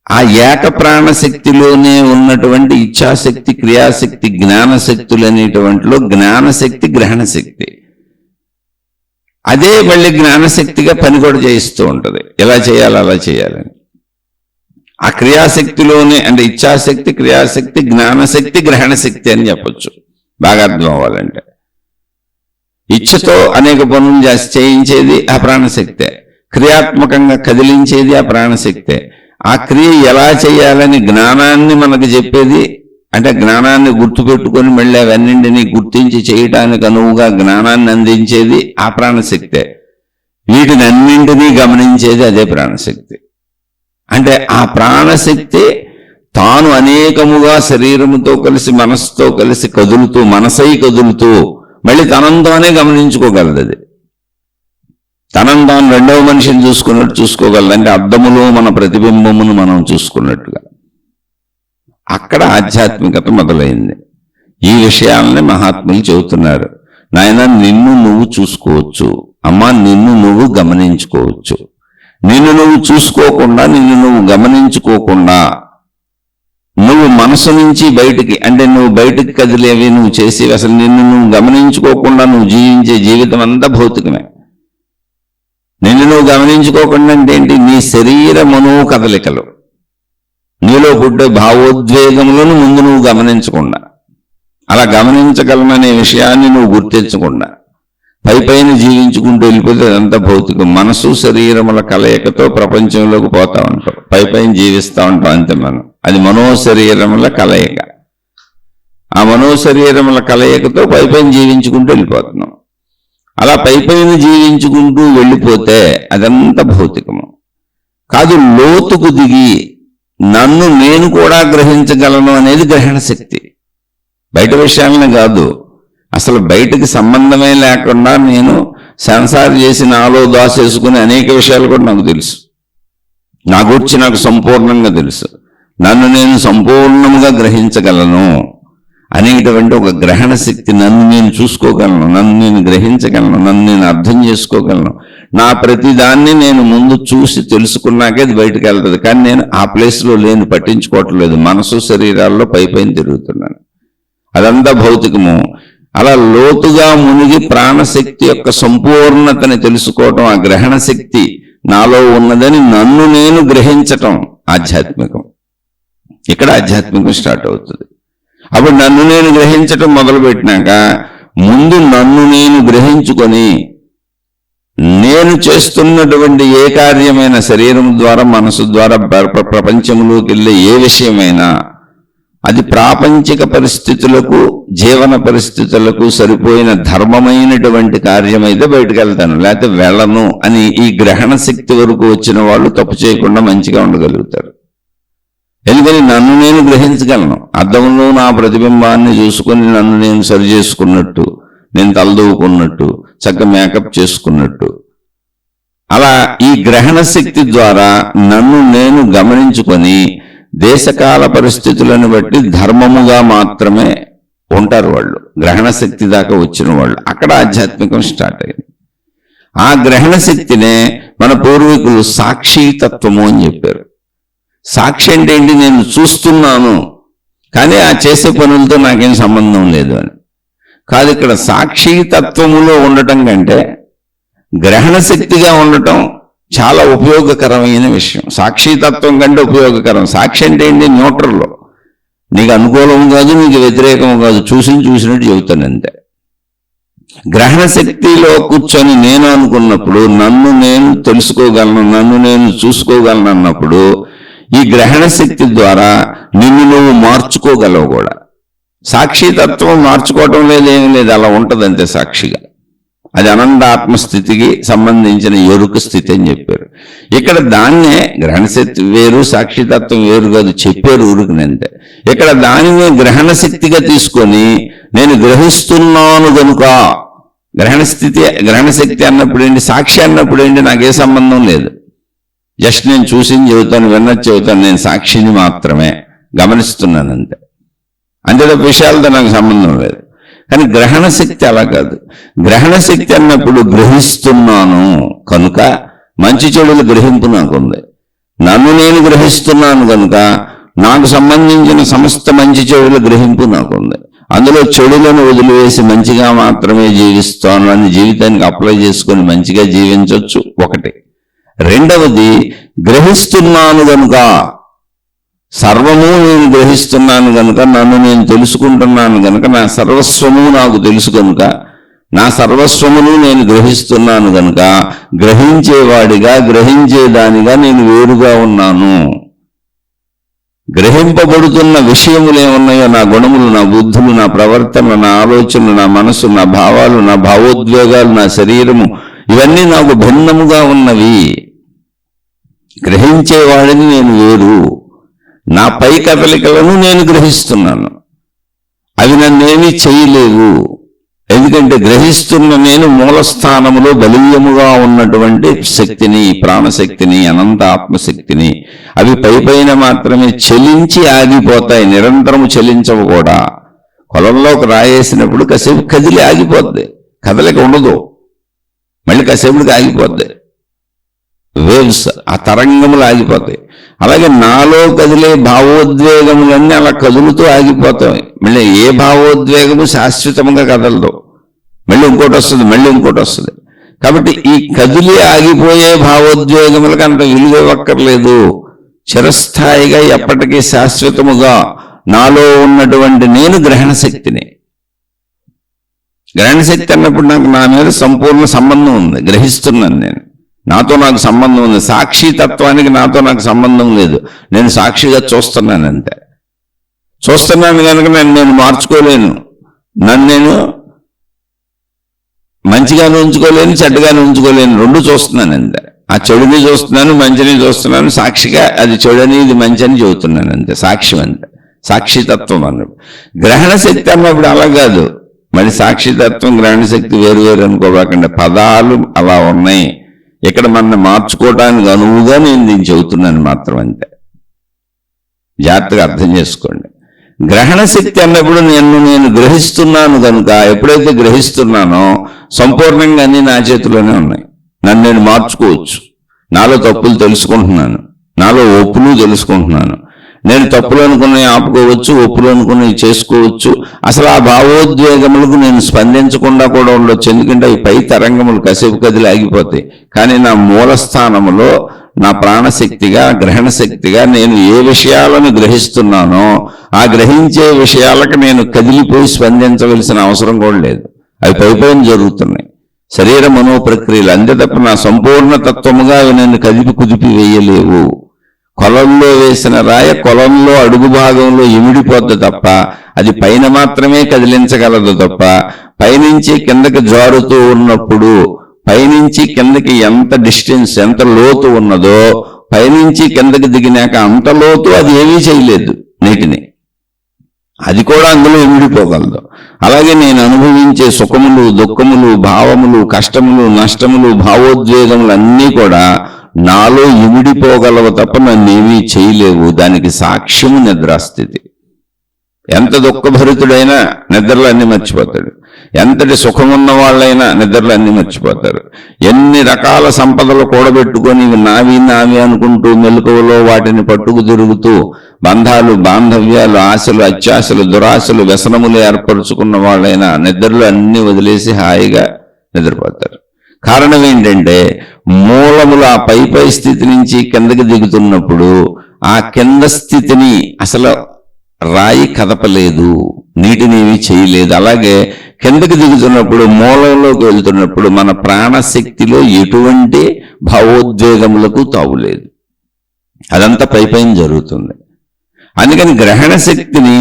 ఆ ఏక ప్రాణశక్తిలోనే ఉన్నటువంటి ఇచ్ఛాశక్తి, క్రియాశక్తి, జ్ఞానశక్తులు అనేటువంటిలో జ్ఞానశక్తి గ్రహణ శక్తి. అదే మళ్ళీ జ్ఞానశక్తిగా పని కూడా చేయిస్తూ ఉంటుంది. ఎలా చేయాలి అలా చేయాలని. ఆ క్రియాశక్తిలోనే అంటే ఇచ్ఛాశక్తి, క్రియాశక్తి, జ్ఞానశక్తి, గ్రహణ శక్తి అని చెప్పొచ్చు బాగా అర్థం అవ్వాలంటే. ఇచ్ఛతో అనేక పనులు చేయించేది ఆ ప్రాణశక్తే, క్రియాత్మకంగా కదిలించేది ఆ ప్రాణశక్తే. ఆ క్రియ ఎలా చేయాలని జ్ఞానాన్ని మనకు చెప్పేది, అంటే జ్ఞానాన్ని గుర్తుపెట్టుకొని మళ్ళీ అవన్నింటినీ గుర్తించి చేయటానికి అనువుగా జ్ఞానాన్ని అందించేది ఆ ప్రాణశక్తే. వీటిని అన్నింటినీ గమనించేది అదే ప్రాణశక్తి. అంటే ఆ ప్రాణశక్తి తాను అనేకముగా శరీరముతో కలిసి మనస్సుతో కలిసి కదులుతూ మనసై కదులుతూ మళ్ళీ తనంతోనే గమనించుకోగలదు. అది తనను తాను రెండవ మనిషిని చూసుకున్నట్టు చూసుకోగలదు. అంటే అద్దములో మన ప్రతిబింబమును మనం చూసుకున్నట్టుగా. అక్కడ ఆధ్యాత్మికత మొదలైంది. ఈ విషయాలని మహాత్ములు చెబుతున్నారు. నాయన, నిన్ను నువ్వు చూసుకోవచ్చు, అమ్మా నిన్ను నువ్వు గమనించుకోవచ్చు. నిన్ను నువ్వు చూసుకోకుండా, నిన్ను నువ్వు గమనించుకోకుండా, నువ్వు మనసు నుంచి బయటికి, అంటే నువ్వు బయటికి కదిలేవి నువ్వు చేసేవి, అసలు నిన్ను నువ్వు గమనించుకోకుండా నువ్వు జీవించే జీవితం అంతా భౌతికమే. నిన్ను నువ్వు గమనించుకోకుండా అంటే ఏంటి? నీ శరీర మనో కదలికలు, నీలో పుట్టే భావోద్వేగములను ముందు నువ్వు గమనించకుండా, అలా గమనించగలననే విషయాన్ని నువ్వు గుర్తించకుండా పైపైన జీవించుకుంటూ వెళ్ళిపోతే అదంతా భౌతికం. మనసు శరీరముల కలయికతో ప్రపంచంలోకి పోతా ఉంటాం, పైపైన జీవిస్తూ ఉంటాం అంతే మనం. అది మనోశరీరముల కలయిక. ఆ మనోశరీరముల కలయికతో పైపైన జీవించుకుంటూ వెళ్ళిపోతున్నాం. అలా పైపైన జీవించుకుంటూ వెళ్ళిపోతే అదంతా భౌతికము కాదు. లోతుకు దిగి నన్ను నేను కూడా గ్రహించగలను అనేది గ్రహణ శక్తి. బయట విషయాలనే కాదు, అసలు బయటకి సంబంధమే లేకుండా నేను సెన్సార్ చేసి నాలో దాచేసుకునే అనేక విషయాలు కూడా నాకు తెలుసు. నా గురించి నాకు సంపూర్ణంగా తెలుసు. నన్ను నేను సంపూర్ణంగా గ్రహించగలను అనేటువంటి ఒక గ్రహణ శక్తి. నన్ను నేను చూసుకోగలను, నన్ను నేను గ్రహించగలను, నన్ను నేను అర్థం చేసుకోగలను. నా ప్రతిదాన్ని నేను ముందు చూసి తెలుసుకున్నాకే అది బయటకు వెళ్తుంది. కానీ నేను ఆ ప్లేస్లో లేని, పట్టించుకోవట్లేదు. మనసు శరీరాల్లో పైపైన తిరుగుతున్నాను. అదంతా భౌతికము. అలా లోతుగా మునిగి ప్రాణశక్తి యొక్క సంపూర్ణతని తెలుసుకోవటం, ఆ గ్రహణ శక్తి నాలో ఉన్నదని నన్ను నేను గ్రహించటం ఆధ్యాత్మికం. ఇక్కడ ఆధ్యాత్మికం స్టార్ట్ అవుతుంది. అప్పుడు నన్ను నేను గ్రహించటం మొదలుపెట్టినాక ముందు నన్ను నేను గ్రహించుకొని నేను చేస్తున్నటువంటి ఏ కార్యమైన శరీరం ద్వారా, మనసు ద్వారా ప్రపంచంలోకి వెళ్ళే ఏ విషయమైనా అది ప్రాపంచిక పరిస్థితులకు, జీవన పరిస్థితులకు సరిపోయిన ధర్మమైనటువంటి కార్యమైతే బయటకు వెళ్తాను, లేకపోతే వెళ్ళను అని ఈ గ్రహణ శక్తి వరకు వచ్చిన వాళ్ళు తప్పు చేయకుండా మంచిగా ఉండగలుగుతారు. ఎందుకని నన్ను నేను గ్రహించగలను. అద్దంలో నా ప్రతిబింబాన్ని చూసుకొని నన్ను నేను సరి చేసుకున్నట్టు, నేను తలదూకున్నట్టు, చక్కగా మేకప్ చేసుకున్నట్టు, అలా ఈ గ్రహణ శక్తి ద్వారా నన్ను నేను గమనించుకొని దేశకాల పరిస్థితులను బట్టి ధర్మముగా మాత్రమే ఉంటారు వాళ్ళు. గ్రహణ శక్తి దాకా వచ్చిన వాళ్ళు. అక్కడ ఆధ్యాత్మికం స్టార్ట్ అయింది. ఆ గ్రహణ శక్తినే మన పూర్వీకులు సాక్షితత్వము అని చెప్పారు. సాక్షి అంటే ఏంటి? నేను చూస్తున్నాను కానీ ఆ చేసే పనులతో నాకేం సంబంధం లేదు అని కాదు. ఇక్కడ సాక్షితత్వములో ఉండటం కంటే గ్రహణ శక్తిగా ఉండటం చాలా ఉపయోగకరమైన విషయం. సాక్షితత్వం కంటే ఉపయోగకరం. సాక్షి అంటే ఏంటి? న్యూట్రల్లో, నీకు అనుకూలం కాదు, నీకు వ్యతిరేకం కాదు, చూసినట్టు చెబుతాను అంతే. గ్రహణ శక్తిలో కూర్చొని నేను అనుకున్నప్పుడు నన్ను నేను తెలుసుకోగలను, నన్ను నేను చూసుకోగలను అన్నప్పుడు ఈ గ్రహణ శక్తి ద్వారా నిన్ను నువ్వు మార్చుకోగలవు కూడా. సాక్షితత్వం మార్చుకోవటం లేదు, ఏమీ లేదు, అలా ఉంటుంది అంతే సాక్షిగా. అది అనందాత్మస్థితికి సంబంధించిన ఎరుక స్థితి అని చెప్పారు. ఇక్కడ దాన్నే గ్రహణ శక్తి వేరు, సాక్షితత్వం వేరు కాదు, చెప్పారు ఊరుకునంతే. ఇక్కడ దానిని గ్రహణ శక్తిగా తీసుకొని నేను గ్రహిస్తున్నాను కనుక, గ్రహణ శక్తి అన్నప్పుడు ఏంటి, సాక్షి అన్నప్పుడు ఏంటి, నాకే సంబంధం లేదు. జస్ట్ నేను చూసింది చెబుతాను, విన్నది చెబుతాను, నేను సాక్షిని మాత్రమే గమనిస్తున్నాను అంతే. అంతే తప్ప విషయాలతో నాకు సంబంధం లేదు. కానీ గ్రహణ శక్తి అలా కాదు. గ్రహణ శక్తి అన్నప్పుడు గ్రహిస్తున్నాను కనుక మంచి చెడుల గ్రహింపు నాకుంది. నన్ను నేను గ్రహిస్తున్నాను కనుక నాకు సంబంధించిన సమస్త మంచి చెడుల గ్రహింపు నాకుంది. అందులో చెడులను వదిలివేసి మంచిగా మాత్రమే జీవిస్తాను అని జీవితానికి అప్లై చేసుకొని మంచిగా జీవించవచ్చు ఒకటి. రెండవది, గ్రహిస్తున్నాను కనుక, సర్వము నేను గ్రహిస్తున్నాను కనుక, నన్ను నేను తెలుసుకుంటున్నాను కనుక, నా సర్వస్వము నాకు తెలుసు కనుక, నా సర్వస్వమును నేను గ్రహిస్తున్నాను కనుక గ్రహించేవాడిగా, గ్రహించేదానిగా నేను వేరుగా ఉన్నాను. గ్రహింపబడుతున్న విషయములు ఏమున్నాయో, నా గుణములు, నా బుద్ధులు, నా ప్రవర్తన, నా ఆలోచనలు, నా మనసు, నా భావాలు, నా భావోద్వేగాలు, నా శరీరము, ఇవన్నీ నాకు భిన్నముగా ఉన్నవి. గ్రహించేవాడిని నేను వేరు. నా పై కదలికలను నేను గ్రహిస్తున్నాను. అవి నన్నేమీ చేయలేవు. ఎందుకంటే గ్రహిస్తున్న నేను మూలస్థానములో బలీయముగా ఉన్నటువంటి శక్తిని, ప్రాణశక్తిని, అనంత ఆత్మశక్తిని. అవి పైపైన మాత్రమే చలించి ఆగిపోతాయి, నిరంతరము చలించవు కూడా. కొలంలోకి రాయేసినప్పుడు కాసేపు కదిలి ఆగిపోద్ది, కదలిక ఉండదు, మళ్ళీ కాసేపుడికి ఆగిపోద్ది. వేవ్స్, ఆ తరంగములు ఆగిపోతాయి. అలాగే నాలో కదిలే భావోద్వేగములన్నీ అలా కదులుతూ ఆగిపోతాయి. మళ్ళీ ఏ భావోద్వేగము శాశ్వతంగా కదలదు, మళ్ళీ ఇంకోటి వస్తుంది, మళ్ళీ ఇంకోటి వస్తుంది. కాబట్టి ఈ కదిలి ఆగిపోయే భావోద్వేగములకు అంత విలువ ఇవ్వక్కర్లేదు. చిరస్థాయిగా ఎప్పటికీ శాశ్వతముగా నాలో ఉన్నటువంటి నేను గ్రహణ శక్తిని. గ్రహణ శక్తి అన్నప్పుడు నాకు నా మీద సంపూర్ణ సంబంధం ఉంది, గ్రహిస్తున్నాను నేను, నాతో నాకు సంబంధం ఉంది. సాక్షి తత్వానికి నాతో నాకు సంబంధం లేదు. నేను సాక్షిగా చూస్తున్నాను అంతే. చూస్తున్నాను కనుక నేను మార్చుకోలేను. నన్ను నేను మంచిగానే ఉంచుకోలేను, చెడ్డగానే ఉంచుకోలేను. రెండు చూస్తున్నాను అంతే. ఆ చెడుని చూస్తున్నాను, మంచిని చూస్తున్నాను. సాక్షిగా అది చెడుని, ఇది మంచి అని చెబుతున్నాను అంతే. సాక్ష్యం అంతే, సాక్షితత్వం అన్నప్పుడు. గ్రహణ శక్తి అన్నప్పుడు అలా కాదు. మరి సాక్షితత్వం, గ్రహణ శక్తి వేరు వేరు అనుకోకుండా పదాలు అలా ఉన్నాయి. ఇక్కడ మన మార్చుకోవడానికి అనువుగా నేను దీన్ని చెబుతున్నాను మాత్రం అంతే. జాగ్రత్తగా అర్థం చేసుకోండి. గ్రహణ శక్తి అన్నప్పుడు నేను గ్రహిస్తున్నాను కనుక, ఎప్పుడైతే గ్రహిస్తున్నానో సంపూర్ణంగా అన్ని నా చేతిలోనే ఉన్నాయి. నన్ను నేను మార్చుకోవచ్చు. నాలో తప్పులు తెలుసుకుంటున్నాను, నాలో ఒప్పులు తెలుసుకుంటున్నాను. నేను తప్పులు అనుకున్నవి ఆపుకోవచ్చు, ఒప్పులు అనుకున్నవి చేసుకోవచ్చు. అసలు ఆ భావోద్వేగములకు నేను స్పందించకుండా కూడా ఉండొచ్చు. ఎందుకంటే అవి పై తరంగములు కాసేపు కదిలి ఆగిపోతాయి. కానీ నా మూలస్థానములో నా ప్రాణశక్తిగా, గ్రహణ శక్తిగా నేను ఏ విషయాలను గ్రహిస్తున్నానో ఆ గ్రహించే విషయాలకు నేను కదిలిపోయి స్పందించవలసిన అవసరం కూడా లేదు. అవి పైపైన జరుగుతున్నాయి, శరీర మనో ప్రక్రియలు. అంతే తప్ప నా సంపూర్ణ తత్వముగా అవి నన్ను కదిపి కుదిపి వేయలేవు. కొలంలో వేసిన రాయ కొలంలో అడుగు భాగంలో ఇమిడిపోద్ది తప్ప అది పైన మాత్రమే కదిలించగలదు తప్ప, పైనుంచి కిందకి జారుతూ ఉన్నప్పుడు పైనుంచి కిందకి ఎంత డిస్టెన్స్, ఎంత లోతు ఉన్నదో పైనుంచి కిందకి దిగినాక అంత లోతు అది ఏమీ చేయలేదు నీటిని. అది కూడా అందులో ఇమిడిపోగలదు. అలాగే నేను అనుభవించే సుఖములు, దుఃఖములు, భావములు, కష్టములు, నష్టములు, భావోద్వేగములు అన్నీ కూడా నాలో ఇమిడిపోగలవు తప్ప నన్నేమీ చేయలేవు. దానికి సాక్ష్యము నిద్రాస్థితి. ఎంత దుఃఖభరితుడైనా నిద్రలో అన్ని మర్చిపోతాడు. ఎంతటి సుఖమున్న వాళ్ళైనా నిద్రలో అన్ని మర్చిపోతారు. ఎన్ని రకాల సంపదలు కూడబెట్టుకొని నావి నావి అనుకుంటూ మెలకువలో వాటిని పట్టుకు తిరుగుతూ బంధాలు, బాంధవ్యాలు, ఆశలు, అత్యాశలు, దురాశలు, వ్యసనములు ఏర్పరచుకున్న వాళ్ళైనా నిద్రలో అన్ని వదిలేసి హాయిగా నిద్రపోతారు. కారణం ఏంటంటే మూలములు ఆ పై స్థితి నుంచి కిందకి దిగుతున్నప్పుడు ఆ కింద స్థితిని అసలు రాయి కదపలేదు, నీటిని ఏమీ చేయలేదు. అలాగే కిందకి దిగుతున్నప్పుడు, మూలంలోకి వెళ్తున్నప్పుడు మన ప్రాణశక్తిలో ఎటువంటి భావోద్వేగములకు తావులేదు. అదంతా పైపైన జరుగుతుంది. అందుకని గ్రహణ శక్తిని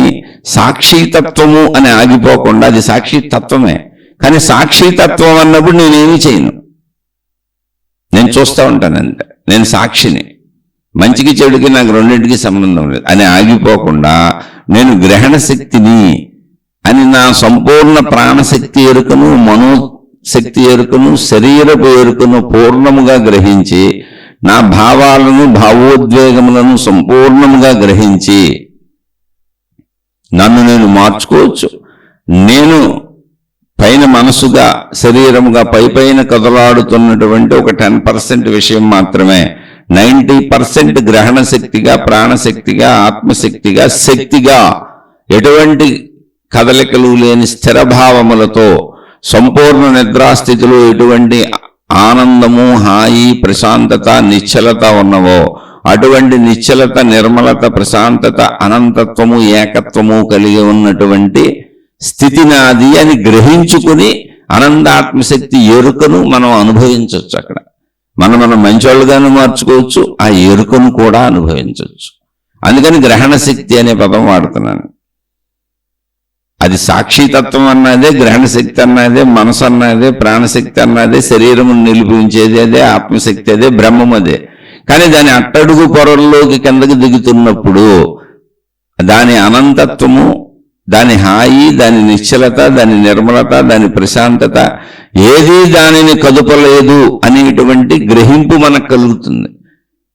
సాక్షితత్వము అని ఆగిపోకుండా, అది సాక్షితత్వమే. కానీ సాక్షితత్వం అన్నప్పుడు నేనేమీ చేయను, నేను చూస్తూ ఉంటానంటే నేను సాక్షిని. మంచికి చెడుకి నాకు రెండింటికి సంబంధం లేదు అని ఆగిపోకుండా నేను గ్రహణ శక్తిని అని నా సంపూర్ణ ప్రాణశక్తి ఎరుకను, మనోశక్తి ఎరుకను, శరీరపు ఎరుకను పూర్ణముగా గ్రహించి, నా భావాలను, భావోద్వేగములను సంపూర్ణముగా గ్రహించి నన్ను నేను మార్చుకోవచ్చు. నేను పైన మనసుగా, శరీరముగా పైపైన కదలాడుతున్నటువంటి ఒక 10% విషయం మాత్రమే 90% గ్రహణ శక్తిగా, ప్రాణశక్తిగా, ఆత్మశక్తిగా, శక్తిగా, ఎటువంటి కదలికలు లేని స్థిరభావములతో సంపూర్ణ నిద్రాస్థితిలో ఎటువంటి ఆనందము, హాయి, ప్రశాంతత, నిశ్చలత ఉన్నవో అటువంటి నిశ్చలత, నిర్మలత, ప్రశాంతత, అనంతత్వము, ఏకత్వము కలిగి ఉన్నటువంటి స్థితి నాది అని గ్రహించుకుని ఆనందాత్మశక్తి ఎరుకను మనం అనుభవించవచ్చు. అక్కడ మనం మంచోళ్ళుగాను మార్చుకోవచ్చు, ఆ ఎరుకను కూడా అనుభవించవచ్చు. అందుకని గ్రహణ శక్తి అనే పదం వాడుతున్నాను. అది సాక్షితత్వం అన్నదే, గ్రహణ శక్తి అన్నదే, మనసు అన్నదే, ప్రాణశక్తి అన్నదే, శరీరము నిలిపించేది అదే, ఆత్మశక్తి అదే, బ్రహ్మం అదే. కానీ దాని అట్టడుగు పొరల్లోకి కిందకి దిగుతున్నప్పుడు దాని అనంతత్వము, దాని హాయి, దాని నిశ్చలత, దాని నిర్మలత, దాని ప్రశాంతత ఏదీ దానిని కదుపలేదు అనేటువంటి గ్రహింపు మనకు కలుగుతుంది.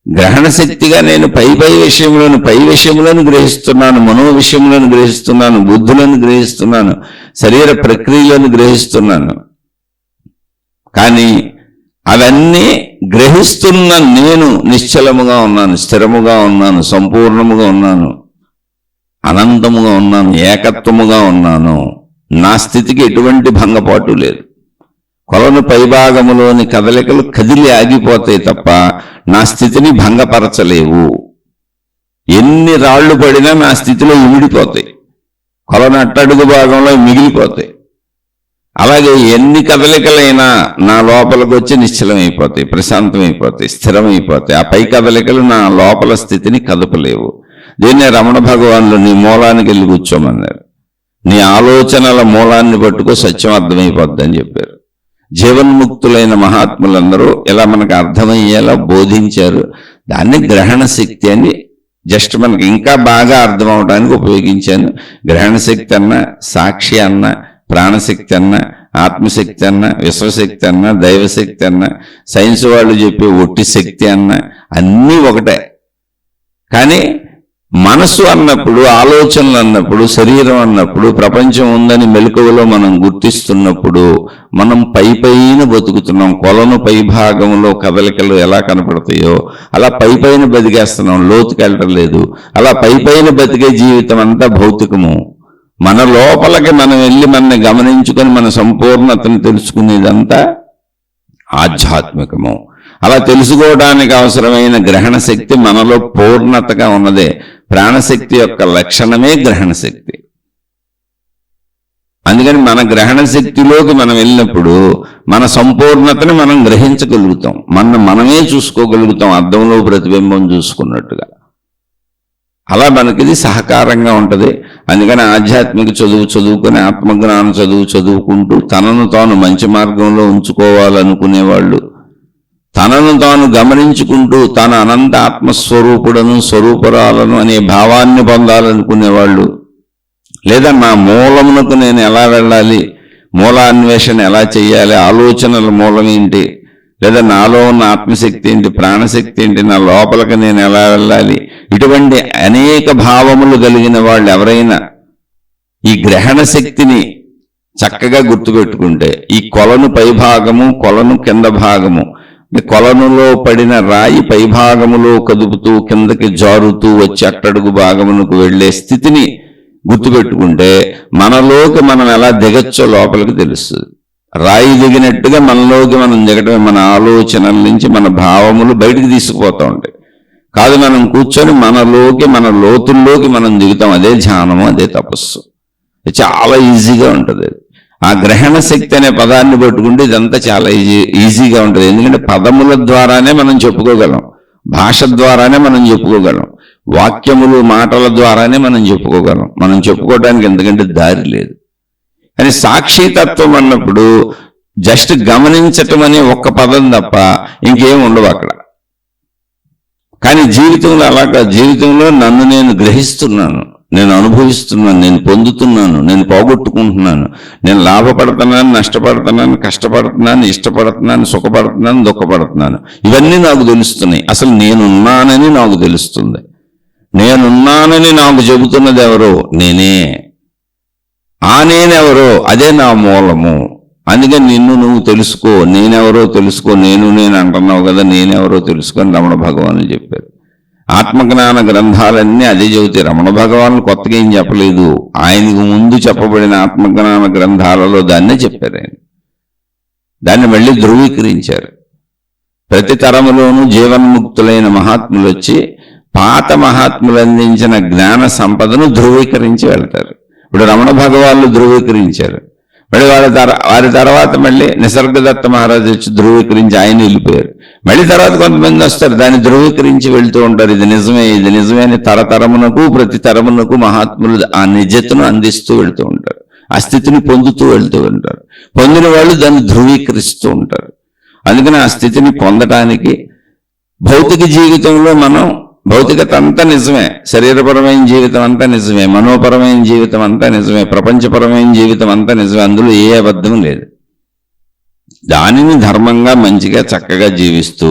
గ్రహణ శక్తిగా నేను పై విషయంలోను గ్రహిస్తున్నాను, మనో విషయంలోను గ్రహిస్తున్నాను, బుద్ధులను గ్రహిస్తున్నాను, శరీర ప్రక్రియలను గ్రహిస్తున్నాను. కానీ అవన్నీ గ్రహిస్తున్న నేను నిశ్చలముగా ఉన్నాను, స్థిరముగా ఉన్నాను, సంపూర్ణముగా ఉన్నాను, అనంతముగా ఉన్నాను, ఏకత్వముగా ఉన్నాను. నా స్థితికి ఎటువంటి భంగపాటు లేదు. కొలను పైభాగములోని కదలికలు కదిలి ఆగిపోతాయి తప్ప నా స్థితిని భంగపరచలేవు. ఎన్ని రాళ్లు పడినా నా స్థితిలో ఇమిడిపోతాయి, కొలను అట్టడుగు భాగంలో మిగిలిపోతాయి. అలాగే ఎన్ని కదలికలైనా నా లోపలికి వచ్చి నిశ్చలమైపోతాయి, ప్రశాంతమైపోతాయి, స్థిరమైపోతాయి. ఆ పై కదలికలు నా లోపల స్థితిని కదపలేవు. దీన్నే రమణ భగవానులు నీ మూలానికి వెళ్ళి కూర్చోమన్నారు. నీ ఆలోచనల మూలాన్ని పట్టుకో సత్యం అర్థమైపోద్ది అని చెప్పారు. జీవన్ముక్తులైన మహాత్ములందరూ ఇలా మనకు అర్థమయ్యేలా బోధించారు. దాన్ని గ్రహణ శక్తి అని జస్ట్ మనకి ఇంకా బాగా అర్థం అవడానికి ఉపయోగించాను. గ్రహణ శక్తి అన్న, సాక్షి అన్న, ప్రాణశక్తి అన్న, ఆత్మశక్తి అన్న, విశ్వశక్తి అన్న, దైవశక్తి అన్న, సైన్స్ వాళ్ళు చెప్పే ఒట్టి శక్తి అన్న అన్నీ ఒకటే. కానీ మనసు అన్నప్పుడు, ఆలోచనలు అన్నప్పుడు, శరీరం అన్నప్పుడు, ప్రపంచం ఉందని మెలకువలో మనం గుర్తిస్తున్నప్పుడు మనం పైన బతుకుతున్నాం. కొలను పై భాగంలో కదలికలు ఎలా కనపడతాయో అలా పైన బతికేస్తున్నాం, లోతుకెళ్ళటం లేదు. అలా పైన బతికే జీవితం అంతా భౌతికము. మన లోపలికి మనం వెళ్ళి మనని గమనించుకొని మన సంపూర్ణతను తెలుసుకునేదంతా ఆధ్యాత్మికము. అలా తెలుసుకోవడానికి అవసరమైన గ్రహణ శక్తి మనలో పూర్ణతగా ఉన్నదే. ప్రాణశక్తి యొక్క లక్షణమే గ్రహణ శక్తి. అందుకని మన గ్రహణ శక్తిలోకి మనం వెళ్ళినప్పుడు మన సంపూర్ణతని మనం గ్రహించగలుగుతాం, మనమే చూసుకోగలుగుతాం, అద్దంలో ప్రతిబింబం చూసుకున్నట్టుగా. అలా మనకిది సహకారంగా ఉంటుంది. అందుకని ఆధ్యాత్మిక చదువుకొని ఆత్మజ్ఞాన చదువుకుంటూ తనను తాను మంచి మార్గంలో ఉంచుకోవాలనుకునేవాళ్ళు, తనను తాను గమనించుకుంటూ తన అనంత ఆత్మస్వరూపుడను స్వరూపురాలను అనే భావాన్ని పొందాలనుకునేవాళ్ళు, లేదా నా మూలమునకు నేను ఎలా వెళ్ళాలి, మూలాన్వేషణ ఎలా చేయాలి, ఆలోచనల మూలం ఏంటి, లేదా నాలో ఉన్న ఆత్మశక్తి ఏంటి, ప్రాణశక్తి ఏంటి, నా లోపలికి నేను ఎలా వెళ్ళాలి, ఇటువంటి అనేక భావములు కలిగిన వాళ్ళు ఎవరైనా ఈ గ్రహణ శక్తిని చక్కగా గుర్తుపెట్టుకుంటే, ఈ కొలను పైభాగము, కొలను కింద భాగము, కొలనులో పడిన రాయి పైభాగములో కదుపుతూ కిందకి జారుతూ వచ్చి అట్టడుగు భాగమునకు వెళ్లే స్థితిని గుర్తుపెట్టుకుంటే మనలోకి మనం ఎలా దిగచ్చో లోపలికి తెలుస్తుంది. రాయి దిగినట్టుగా మనలోకి మనం దిగటమే. మన ఆలోచనల నుంచి మన భావములు బయటికి తీసుకుపోతూ ఉంటాయి. కాదు, మనం కూర్చొని మనలోకి, మన లోతుల్లోకి మనం దిగుతాం. అదే ధ్యానము, అదే తపస్సు. చాలా ఈజీగా ఉంటుంది. ఆ గ్రహణ శక్తి అనే పదాన్ని పట్టుకుంటే ఇదంతా చాలా ఈజీగా ఉంటుంది. ఎందుకంటే పదముల ద్వారానే మనం చెప్పుకోగలం, భాష ద్వారానే మనం చెప్పుకోగలం, వాక్యములు మాటల ద్వారానే మనం చెప్పుకోగలం. మనం చెప్పుకోవడానికి ఎందుకంటే దారి లేదు. కానీ సాక్షితత్వం అన్నప్పుడు జస్ట్ గమనించటం అనే ఒక్క పదం తప్ప ఇంకేం ఉండవు అక్కడ. కానీ జీవితంలో అలాగా, జీవితంలో నన్ను నేను గ్రహిస్తున్నాను, నేను అనుభవిస్తున్నాను, నేను పొందుతున్నాను, నేను పోగొట్టుకుంటున్నాను, నేను లాభపడుతున్నాను, నష్టపడుతున్నాను, కష్టపడుతున్నాను, ఇష్టపడుతున్నాను, సుఖపడుతున్నాను, దుఃఖపడుతున్నాను. ఇవన్నీ నాకు తెలుస్తున్నాయి. అసలు నేనున్నానని నాకు తెలుస్తుంది. నేనున్నానని నాకు చెబుతున్నది ఎవరో? నేనే. ఆ నేనెవరో అదే నా మూలము. అందుకని నిన్ను నువ్వు తెలుసుకో, నేనెవరో తెలుసుకో. నేను అంటున్నావు కదా, నేనెవరో తెలుసుకొని రమణ భగవానులు చెప్పారు. ఆత్మజ్ఞాన గ్రంథాలన్నీ అదే చెబుతాయి. రమణ భగవానులు కొత్తగా ఏం చెప్పలేదు. ఆయనకు ముందు చెప్పబడిన ఆత్మజ్ఞాన గ్రంథాలలో దాన్నే చెప్పారు. ఆయన దాన్ని మళ్ళీ ధృవీకరించారు. ప్రతి తరములోనూ జీవన్ముక్తులైన మహాత్ములు వచ్చి పాత మహాత్ములు అందించిన జ్ఞాన సంపదను ధృవీకరించి వెళ్తారు. ఇప్పుడు రమణ భగవానులు ధృవీకరించారు. మళ్ళీ వారి తర్వాత మళ్ళీ నిసర్గదత్త మహారాజు వచ్చి ధృవీకరించి ఆయన వెళ్ళిపోయారు. మళ్ళీ తర్వాత కొంతమంది వస్తారు, దాన్ని ధృవీకరించి వెళ్తూ ఉంటారు. ఇది నిజమే, ఇది నిజమే అని తరతరమునకు ప్రతి తరమునకు మహాత్ములు ఆ నిజతను అందిస్తూ వెళ్తూ ఉంటారు. ఆ స్థితిని పొందుతూ వెళ్తూ ఉంటారు. పొందిన వాళ్ళు దాన్ని ధృవీకరిస్తూ ఉంటారు. అందుకని ఆ స్థితిని పొందటానికి భౌతిక జీవితంలో మనం భౌతికత అంతా నిజమే, శరీరపరమైన జీవితం అంతా నిజమే, మనోపరమైన జీవితం అంతా నిజమే, ప్రపంచపరమైన జీవితం అంతా నిజమే, అందులో ఏ అబద్ధం లేదు. దానిని ధర్మంగా మంచిగా చక్కగా జీవిస్తూ